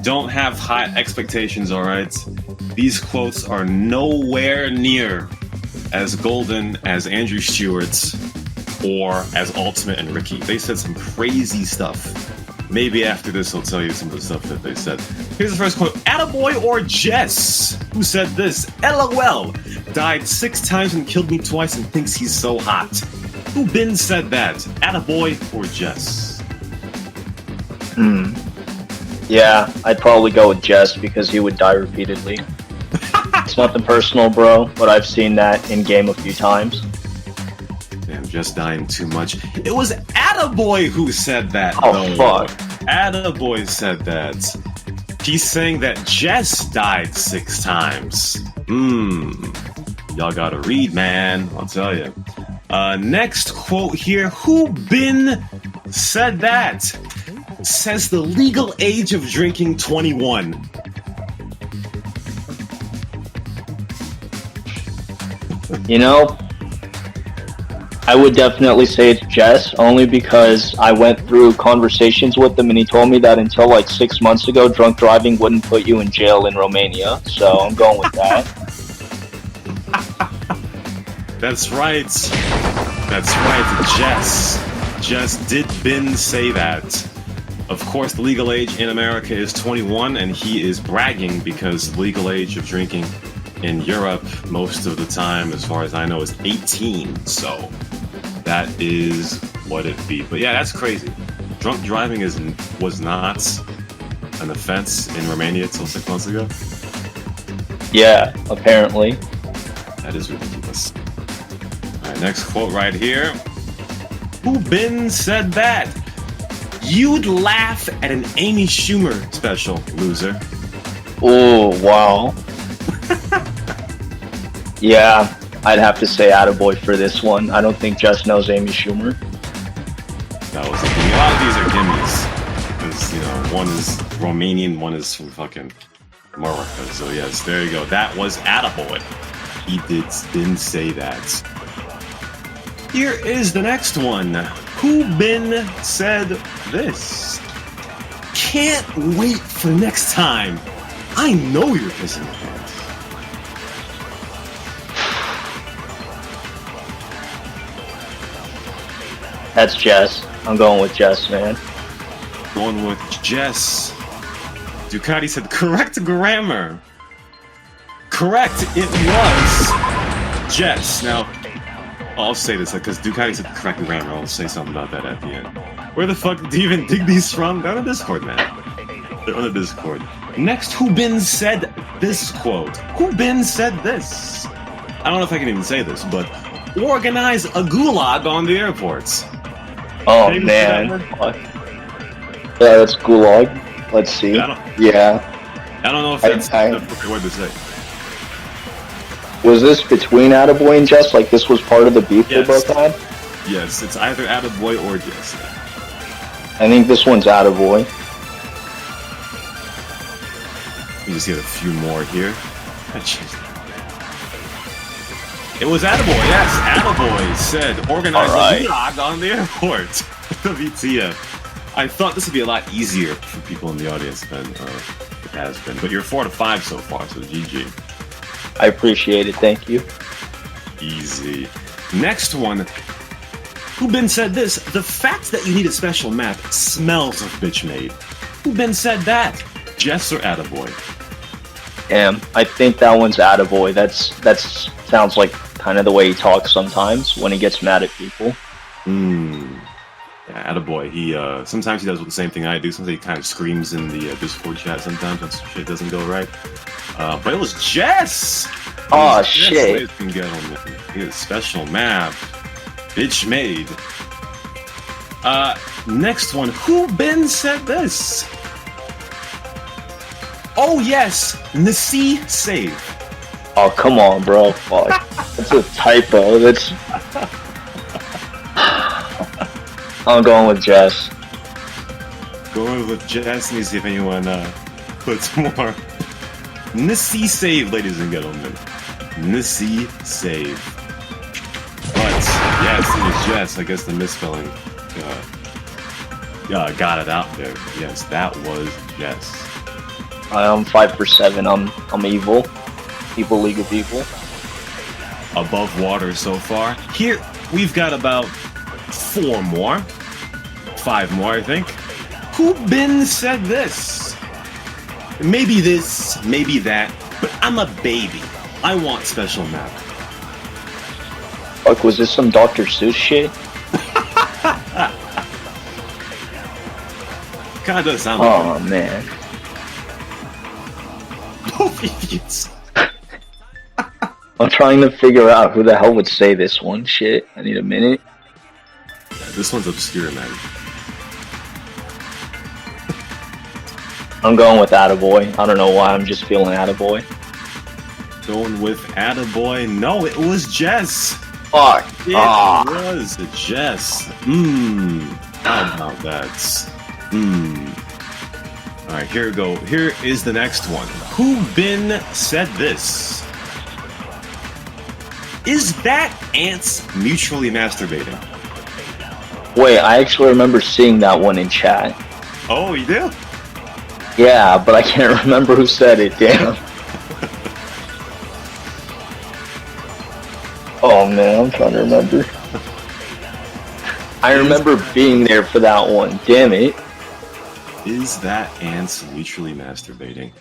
A: Don't have high expectations, all right? These quotes are nowhere near as golden as Andrew Stewart's or as Ultimate and Ricky. They said some crazy stuff. Maybe after this I'll tell you some of the stuff that they said. Here's the first quote. Attaboi or Jess? Who said this? LOL. Died 6 times and killed me twice and thinks he's so hot. Who been said that? Attaboi or Jess?
B: Yeah, I'd probably go with Jess because he would die repeatedly. It's nothing personal, bro, but I've seen that in game a few times.
A: Damn, Jess dying too much. It was Attaboi who said that,
B: Oh,
A: though.
B: fuck.
A: Attaboi said that. He's saying that Jess died 6 times. Y'all gotta read, man. I'll tell you. Next quote here. Who been said that? Says the legal age of drinking 21.
B: You know, I would definitely say it's Jess, only because I went through conversations with him and he told me that until like 6 months ago, drunk driving wouldn't put you in jail in Romania. So I'm going with that.
A: That's right. That's right, Jess. Jess did been say that. Of course, the legal age in America is 21, and he is bragging because the legal age of drinking in Europe most of the time, as far as I know, is 18. So that is what it be. But yeah, that's crazy. Drunk driving was not an offense in Romania until 6 months ago.
B: Yeah, apparently.
A: That is ridiculous. All right, next quote right here. Who been said that? You'd laugh at an Amy Schumer special, loser.
B: Oh, wow. Yeah, I'd have to say Attaboi for this one. I don't think Jess knows Amy Schumer.
A: That was a gimme. A lot of these are gimmies. Because, you know, one is Romanian, one is from fucking Morocco. So, yes, there you go. That was Attaboi. He didn't say that. Here is the next one. Who been said this? Can't wait for next time. I know you're pissing your pants.
B: That's Jess. I'm going with Jess, man.
A: Going with Jess. Ducati said correct grammar. Correct, it was Jess. Now, I'll say this because Ducati said the correct grammar. I'll say something about that at the end. Where the fuck do you even dig these from? They're on the Discord, man. They're on the Discord. Next, who been said this quote? Who been said this? I don't know if I can even say this, but organize a gulag on the airports.
B: Oh, man. Yeah, that's gulag. Let's see. Yeah.
A: I don't know if that's the appropriate word to say.
B: Was this between Attaboi and Jess? Like, this was part of the beef they both had?
A: Yes, it's either Attaboi or Jess.
B: I think this one's Attaboi.
A: We just get a few more here. It was Attaboi, yes. Attaboi said, organize a gulag on the airport. WTF. I thought this would be a lot easier for people in the audience than it has been. But you're 4 to 5 so far, so GG.
B: I appreciate it, thank you.
A: Easy. Next one. Who been said this? The fact that you need a special map smells of bitch made. Who been said that? Jess or Attaboi?
B: Damn, I think that one's Attaboi. That sounds like kind of the way he talks sometimes when he gets mad at people.
A: Yeah, Attaboi. He sometimes he does the same thing I do. Sometimes he kind of screams in the Discord chat sometimes when shit doesn't go right. But it was Jess!
B: Oh, shit.
A: He had a special map. Bitch made. Next one. Who been said this? Oh, yes. Nasi save.
B: Oh, come on, bro. Fuck. That's a typo. That's... I'm going with Jess.
A: Going with Jess. Let me see if anyone puts more. Nisi save, ladies and gentlemen. Nisi save. But Yes, it was Jess. I guess the misspelling got it out there. Yes, that was Jess.
B: I'm 5 for 7. I'm evil. Evil League of Evil.
A: Above water so far. Here, we've got about 4 more. 5 more, I think. Who been said this? Maybe this, maybe that, but I'm a baby. I want special map.
B: Fuck, was this some Dr. Seuss shit?
A: Kinda does sound like
B: Oh, man.
A: both idiots.
B: I'm trying to figure out who the hell would say this one. Shit, I need a minute.
A: Yeah, this one's obscure, man.
B: I'm going with Attaboi. I don't know why, I'm just feeling Attaboi.
A: Going with Attaboi. No, it was Jess.
B: Fuck.
A: It was Jess. How about that? Alright, here we go. Here is the next one. Who been said this? Is that ants mutually masturbating?
B: Wait, I actually remember seeing that one in chat.
A: Oh, you do?
B: Yeah, but I can't remember who said it, damn. Oh man, I'm trying to remember. I remember being there for that one, damn it.
A: Is that ants mutually masturbating?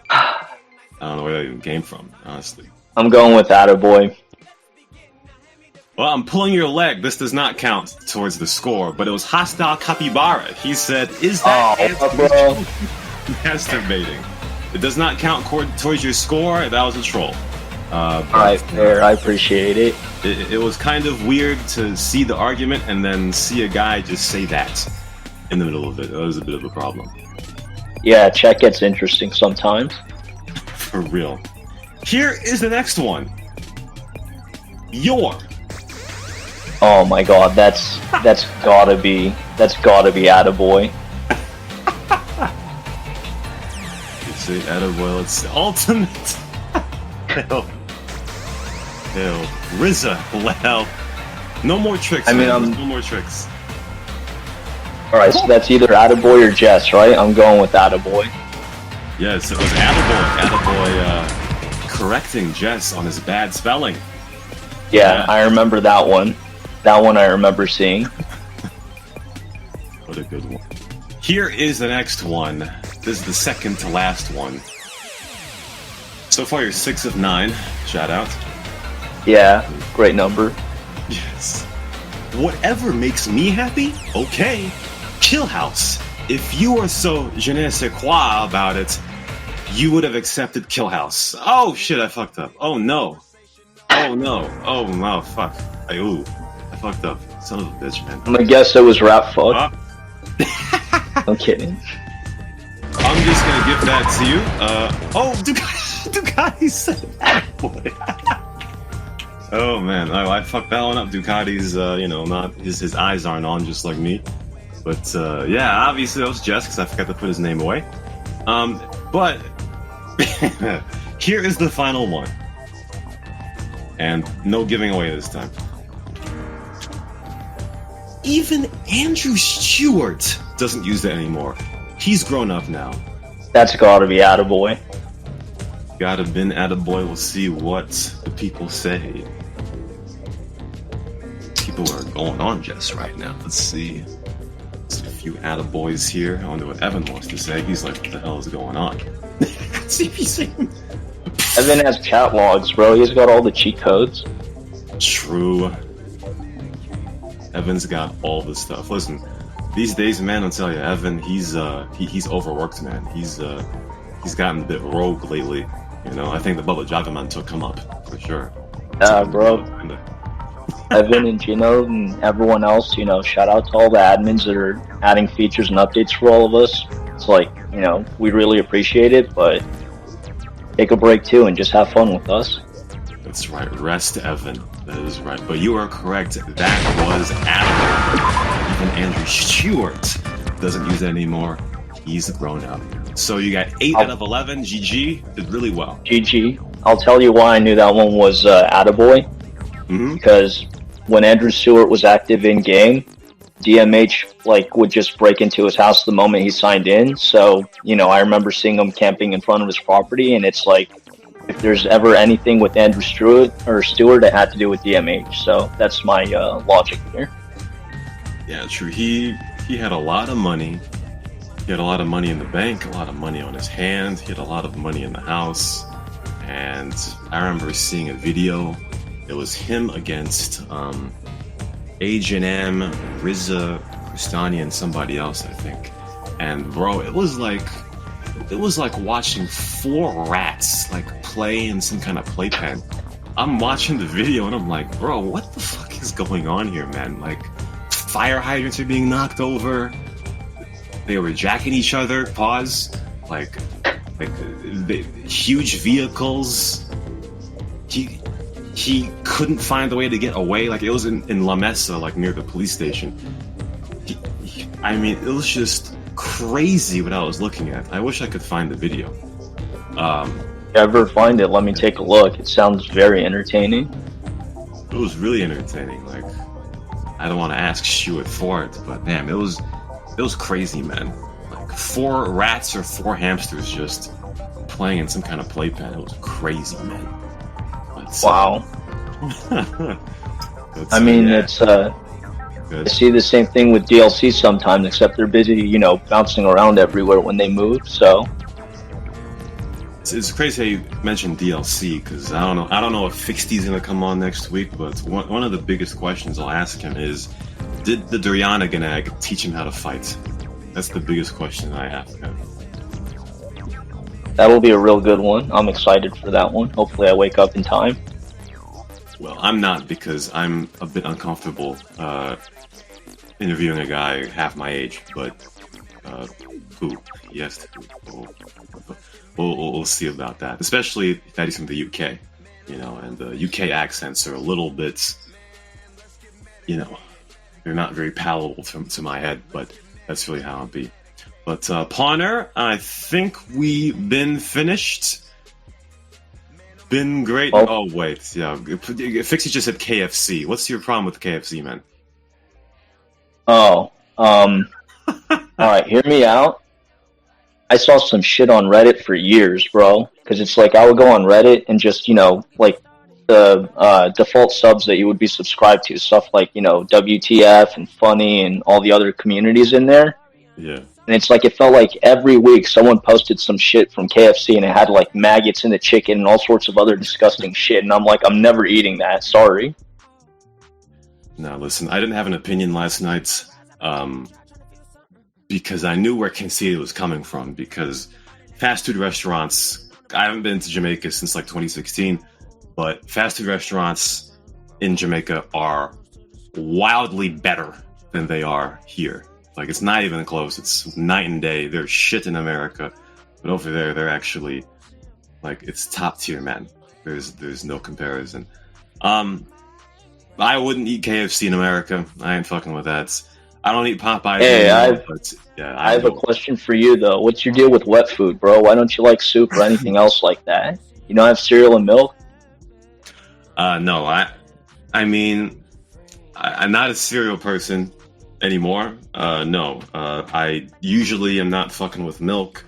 A: I don't know where that even came from, honestly.
B: I'm going with Attaboi.
A: Well, I'm pulling your leg. This does not count towards the score, but it was Hostile Capybara. He said, is that ants mutually masturbating? It does not count towards your score. That was a troll.
B: Alright, fair. I appreciate it.
A: It was kind of weird to see the argument and then see a guy just say that in the middle of it. That was a bit of a problem.
B: Yeah, chat gets interesting sometimes.
A: For real. Here is the next one. Your.
B: Oh my god, that's gotta be Attaboi.
A: You say Attaboi, let's see. Ultimate. Hell. RZA. Well. No more tricks.
B: I mean,
A: no more tricks.
B: Alright, so that's either Attaboi or Jess, right? I'm going with Attaboi.
A: Yes, it was Attaboi. Attaboi correcting Jess on his bad spelling.
B: Yeah, I remember that one. That one I remember seeing.
A: What a good one. Here is the next one. This is the second to last one. So far, you're 6 of 9. Shout out.
B: Yeah, great number.
A: Yes. Whatever makes me happy, okay. Kill House. If you were so je ne sais quoi about it, you would have accepted Kill House. Oh shit, I fucked up. Oh no. Oh no. Oh no, fuck. I fucked up. Son of a bitch, man.
B: I'm gonna guess it was ratfuck. I'm kidding.
A: I'm just gonna give that to you. Ducati said Attaboi. Oh man, I fucked that one up. Ducati's, not his eyes aren't on just like me. But yeah, obviously that was Jess because I forgot to put his name away. But here is the final one, and no giving away this time. Even Andrew Stewart doesn't use that anymore. He's grown up now.
B: That's gotta be Attaboi.
A: Gotta been Attaboi. We'll see what the people say. People are going on Jess right now. Let's see. There's a few Attaboys here. I wonder what Evan wants to say. He's like, what the hell is going on? See if he's saying.
B: Evan has chat logs, bro. He's got all the cheat codes.
A: True. Evan's got all this stuff. Listen, these days, man, I'll tell you, Evan, he's overworked, man. He's gotten a bit rogue lately. You know, I think the Bubba Jagaman took him up for sure.
B: Bro. Evan and Gino and everyone else, shout out to all the admins that are adding features and updates for all of us. It's like, we really appreciate it, but take a break too and just have fun with us.
A: That's right. Rest, Evan. That is right. But you are correct. That was Attaboi. Even Andrew Stewart doesn't use it anymore. He's grown up. So you got 8 out of 11. GG. Did really well.
B: GG. I'll tell you why I knew that one was Attaboi.
A: Mm-hmm.
B: Because when Andrew Stewart was active in game, DMH like would just break into his house the moment he signed in. So I remember seeing him camping in front of his property, and it's like if there's ever anything with Andrew Stewart, it had to do with DMH. So that's my logic here.
A: Yeah, true. He had a lot of money. He had a lot of money in the bank, a lot of money on his hand. He had a lot of money in the house. And I remember seeing a video. It was him against H&M, Rizza, Kristani, and somebody else, I think. And bro, it was like watching 4 rats like play in some kind of playpen. I'm watching the video and I'm like, bro, what the fuck is going on here, man? Like, fire hydrants are being knocked over. They were jacking each other. Pause. Like the huge vehicles. He couldn't find a way to get away. Like, it was in La Mesa, like near the police station. I mean, it was just crazy what I was looking at. I wish I could find the video.
B: Ever find it? Let me take a look. It sounds very entertaining.
A: It was really entertaining. Like, I don't want to ask Stewart for it, but damn, it was crazy, man. Like 4 rats or 4 hamsters just playing in some kind of playpen. It was crazy, man. But,
B: wow. I mean, yeah. It's I see the same thing with DLC sometimes, except they're busy, bouncing around everywhere when they move. So
A: it's crazy how you mentioned DLC, because I don't know if Fixty's gonna come on next week, but one of the biggest questions I'll ask him is, did the Duriana Ganag teach him how to fight? That's the biggest question I ask him.
B: That'll be a real good one. I'm excited for that one. Hopefully I wake up in time.
A: Well, I'm not, because I'm a bit uncomfortable interviewing a guy half my age, but who? Yes, we'll see about that. Especially that he's from the UK, and the UK accents are a little bit, they're not very palatable to my head, but that's really how it be. But Pwner, I think we've been finished. Been great. Oh wait, yeah. Fixie just said KFC. What's your problem with KFC, man?
B: All right, hear me out. I saw some shit on Reddit for years, bro. Because it's like I would go on Reddit and just, like the default subs that you would be subscribed to, stuff like, WTF and Funny and all the other communities in there.
A: Yeah.
B: And it's like it felt like every week someone posted some shit from KFC and it had like maggots in the chicken and all sorts of other disgusting shit. And I'm like, I'm never eating that. Sorry.
A: Now, listen, I didn't have an opinion last night because I knew where Conceited was coming from. Because fast food restaurants, I haven't been to Jamaica since like 2016, but fast food restaurants in Jamaica are wildly better than they are here. Like, it's not even close. It's night and day. There's shit in America, but over there, they're actually, like, it's top tier, man. There's no comparison. I wouldn't eat KFC in America. I ain't fucking with that. I don't eat Popeyes.
B: Hey,
A: anymore,
B: I have a question for you, though. What's your deal with wet food, bro? Why don't you like soup or anything else like that? You don't have cereal and milk?
A: No, I mean, I'm not a cereal person anymore. No. I usually am not fucking with milk,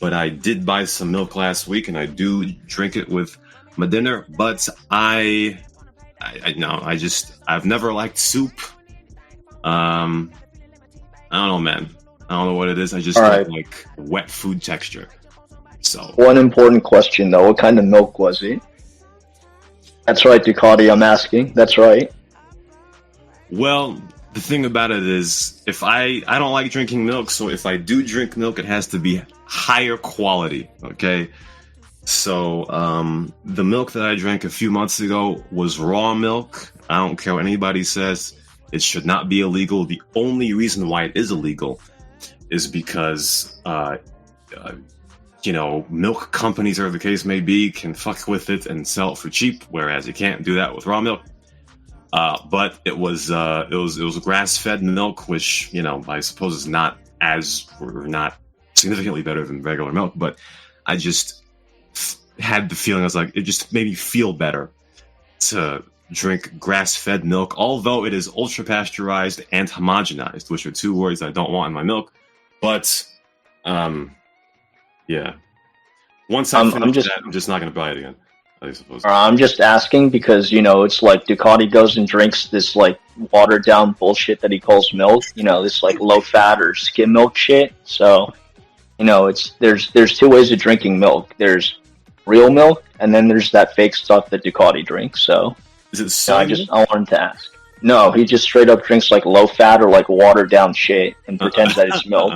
A: but I did buy some milk last week, and I do drink it with my dinner, but I've never liked soup. I don't know, man. I don't know what it is. I just don't like wet food texture. So
B: one important question, though: what kind of milk was it? That's right, Ducati. I'm asking. That's right.
A: Well, the thing about it is, if I don't like drinking milk, so if I do drink milk, it has to be higher quality. Okay. So, the milk that I drank a few months ago was raw milk. I don't care what anybody says. It should not be illegal. The only reason why it is illegal is because, milk companies, or the case may be, can fuck with it and sell it for cheap, whereas you can't do that with raw milk. But it was grass-fed milk, which, I suppose is not had the feeling, I was like, it just made me feel better to drink grass-fed milk, although it is ultra-pasteurized and homogenized, which are two words I don't want in my milk. But, yeah. Once I finish that, I'm just not going to buy it again, I suppose.
B: I'm just asking because, it's like Ducati goes and drinks this, like, watered-down bullshit that he calls milk, this, like, low-fat or skim milk shit. So, there's two ways of drinking milk. There's real milk, and then there's that fake stuff that Ducati drinks. So,
A: is it soy milk?
B: I wanted to ask. No, he just straight up drinks like low fat or like watered down shit and pretends that it's milk.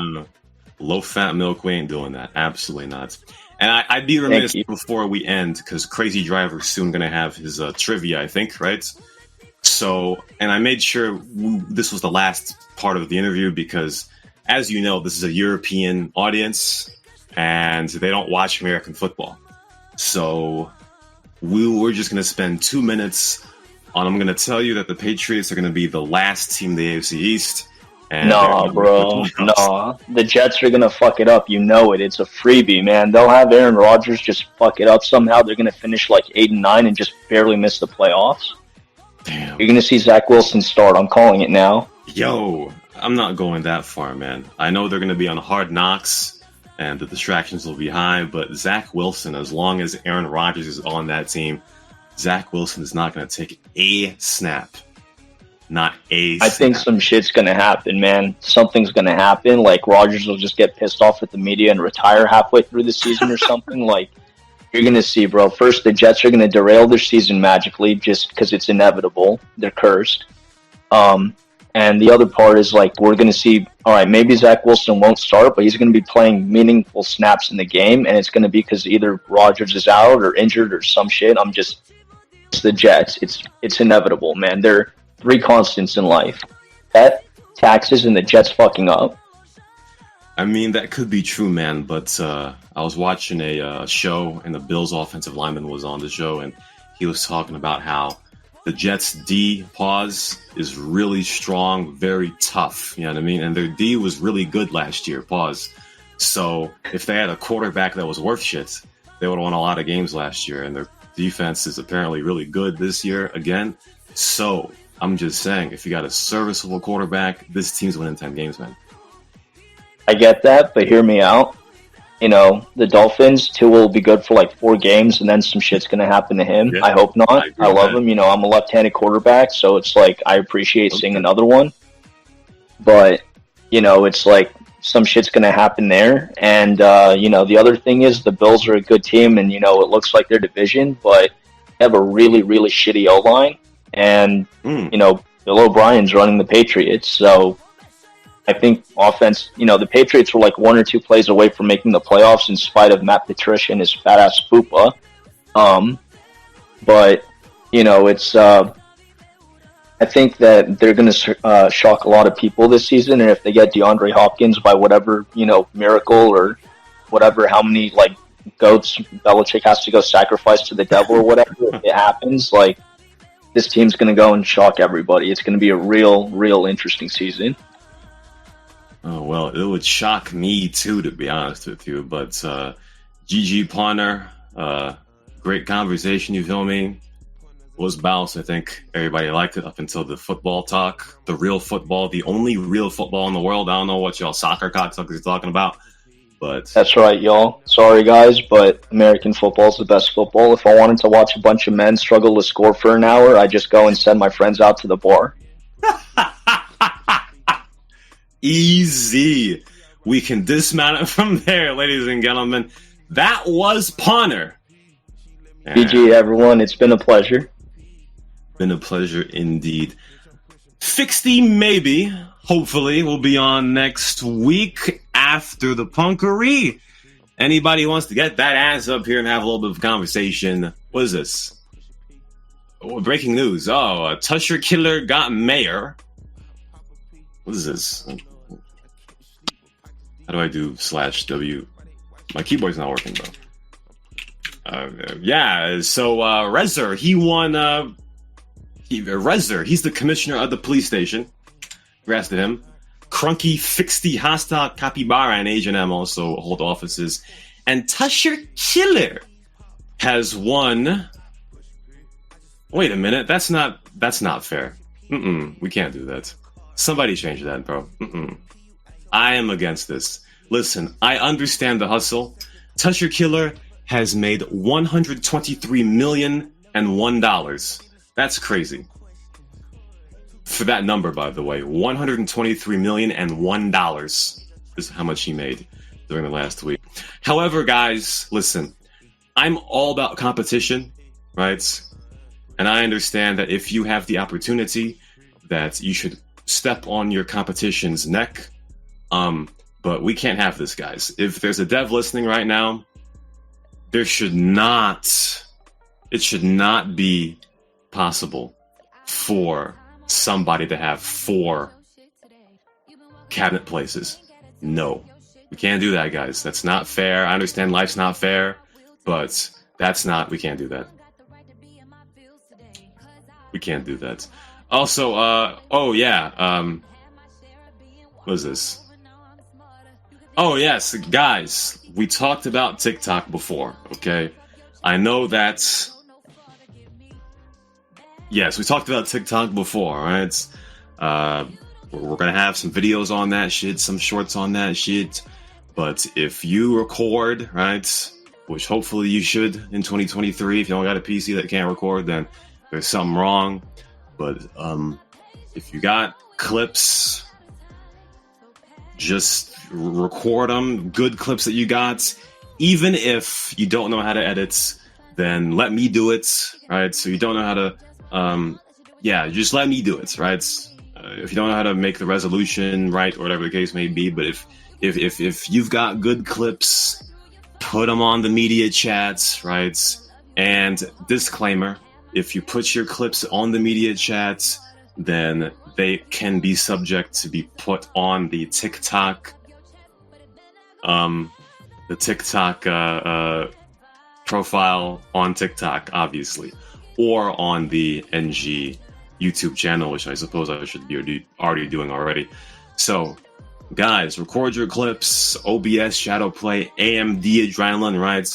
A: Low fat milk, we ain't doing that. Absolutely not. And I'd be remiss before we end, because Crazy Driver's soon gonna have his trivia, I think, right? So, and I made sure this was the last part of the interview because, as you know, this is a European audience and they don't watch American football. So we're just going to spend 2 minutes on, I'm going to tell you that the Patriots are going to be the last team in the AFC East.
B: No, bro. No. The Jets are going to fuck it up. You know it. It's a freebie, man. They'll have Aaron Rodgers just fuck it up somehow. They're going to finish like 8-9 and just barely miss the playoffs.
A: Damn.
B: You're going to see Zach Wilson start. I'm calling it now.
A: Yo, I'm not going that far, man. I know they're going to be on Hard Knocks and the distractions will be high, but Zach Wilson, as long as Aaron Rodgers is on that team, Zach Wilson is not going to take a snap. Not a snap.
B: I think some shit's going to happen, man. Something's going to happen. Like, Rodgers will just get pissed off at the media and retire halfway through the season or something. Like, you're going to see, bro. First, the Jets are going to derail their season magically just because it's inevitable. They're cursed. And the other part is, like, we're going to see, all right, maybe Zach Wilson won't start, but he's going to be playing meaningful snaps in the game, and it's going to be because either Rodgers is out or injured or some shit. It's the Jets. It's inevitable, man. They're three constants in life: death, taxes, and the Jets fucking up.
A: I mean, that could be true, man, but I was watching a show, and the Bills offensive lineman was on the show, and he was talking about how the Jets' D pause is really strong, very tough, you know what I mean? And their D was really good last year, pause. So if they had a quarterback that was worth shit, they would have won a lot of games last year, and their defense is apparently really good this year again. So I'm just saying, if you got a serviceable quarterback, this team's winning 10 games, man.
B: I get that, but hear me out. The Dolphins, Tua will be good for like 4 games, and then some shit's going to happen to him. Yeah, I hope not. I love him. I'm a left-handed quarterback, so it's like I appreciate seeing another one. But, it's like some shit's going to happen there. And, the other thing is the Bills are a good team, and, it looks like their division, but they have a really, really shitty O-line. And, Bill O'Brien's running the Patriots, so I think offense, the Patriots were like 1 or 2 plays away from making the playoffs in spite of Matt Patricia and his fat ass fupa. But, it's, I think that they're going to shock a lot of people this season. And if they get DeAndre Hopkins by whatever, miracle or whatever, how many like goats Belichick has to go sacrifice to the devil or whatever, if it happens, like this team's going to go and shock everybody. It's going to be a real interesting season.
A: Oh, well, it would shock me too, to be honest with you. But GG Pwner, great conversation, you feel me? Was balanced. I think everybody liked it up until the football talk. The real football, the only real football in the world. I don't know what y'all soccer cocksuckers are talking about. But
B: that's right, y'all. Sorry, guys, but American football is the best football. If I wanted to watch a bunch of men struggle to score for an hour, I just go and send my friends out to the bar.
A: Easy. We can dismount it from there, ladies and gentlemen. That was Pwner.
B: GG, everyone. It's been a pleasure.
A: Been a pleasure indeed. Fixty, maybe. Hopefully, we'll be on next week after the punkery. Anybody who wants to get that ass up here and have a little bit of conversation? What is this? Oh, breaking news. Oh, Tusher Killer got mayor. What is this? How do I do /W? My keyboard's not working, bro. Yeah, so Rezer, he won. Rezer, he's the commissioner of the police station. Congrats to him. Crunky, Fixty, Hostile, Capybara, and H&M also hold offices. And Tusher Killer has won. Wait a minute, that's not fair. We can't do that. Somebody change that, bro. I am against this. Listen, I understand the hustle. Touch Your Killer has made $123,001,001. That's crazy. For that number, by the way, $123,001,001 is how much he made during the last week. However, guys, listen, I'm all about competition, right? And I understand that if you have the opportunity, that you should step on your competition's neck. But we can't have this, guys. If there's a dev listening right now, it should not be possible for somebody to have 4 cabinet places. No, we can't do that, guys. That's not fair. I understand life's not fair, but we can't do that. We can't do that. Also, oh yeah, what is this? Oh yes, guys, we talked about TikTok before, okay? I know that... Yes, we talked about TikTok before, right? We're gonna have some videos on that shit, some shorts on that shit. But if you record, right, which hopefully you should in 2023, if you don't got a PC that can't record, then there's something wrong. But if you got clips, just record them, good clips that you got. Even if you don't know how to edit, then let me do it, right? So you don't know how to, just let me do it, right? If you don't know how to make the resolution right or whatever the case may be, but if you've got good clips, put them on the media chats, right? And disclaimer, if you put your clips on the media chats, then they can be subject to be put on the TikTok, profile on TikTok, obviously, or on the NG YouTube channel, which I suppose I should be already doing already. So, guys, record your clips, OBS, Shadowplay, AMD Adrenaline, right?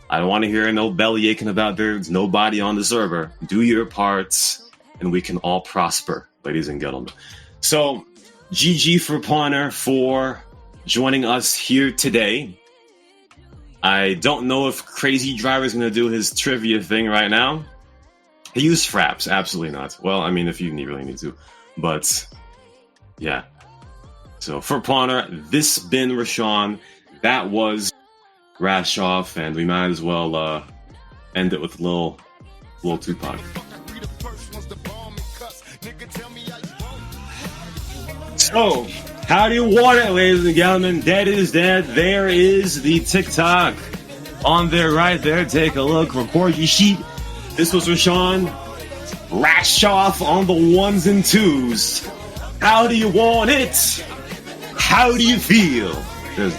A: I don't want to hear no belly aching about there's nobody on the server. Do your parts, and we can all prosper, ladies and gentlemen. So, GG for Pwner for joining us here today. I don't know if Crazy Driver's going to do his trivia thing right now. He used fraps, absolutely not. Well, I mean, if you really need to. But, yeah. So, for Pwner, this been Rashawn. That was Rashoff, and we might as well end it with a little Tupac. So, how do you want it, ladies and gentlemen? Dead is dead. There is the TikTok on there, right there. Take a look. Record your sheet. This was Rashawn. Rashoff on the 1s and 2s. How do you want it? How do you feel? There's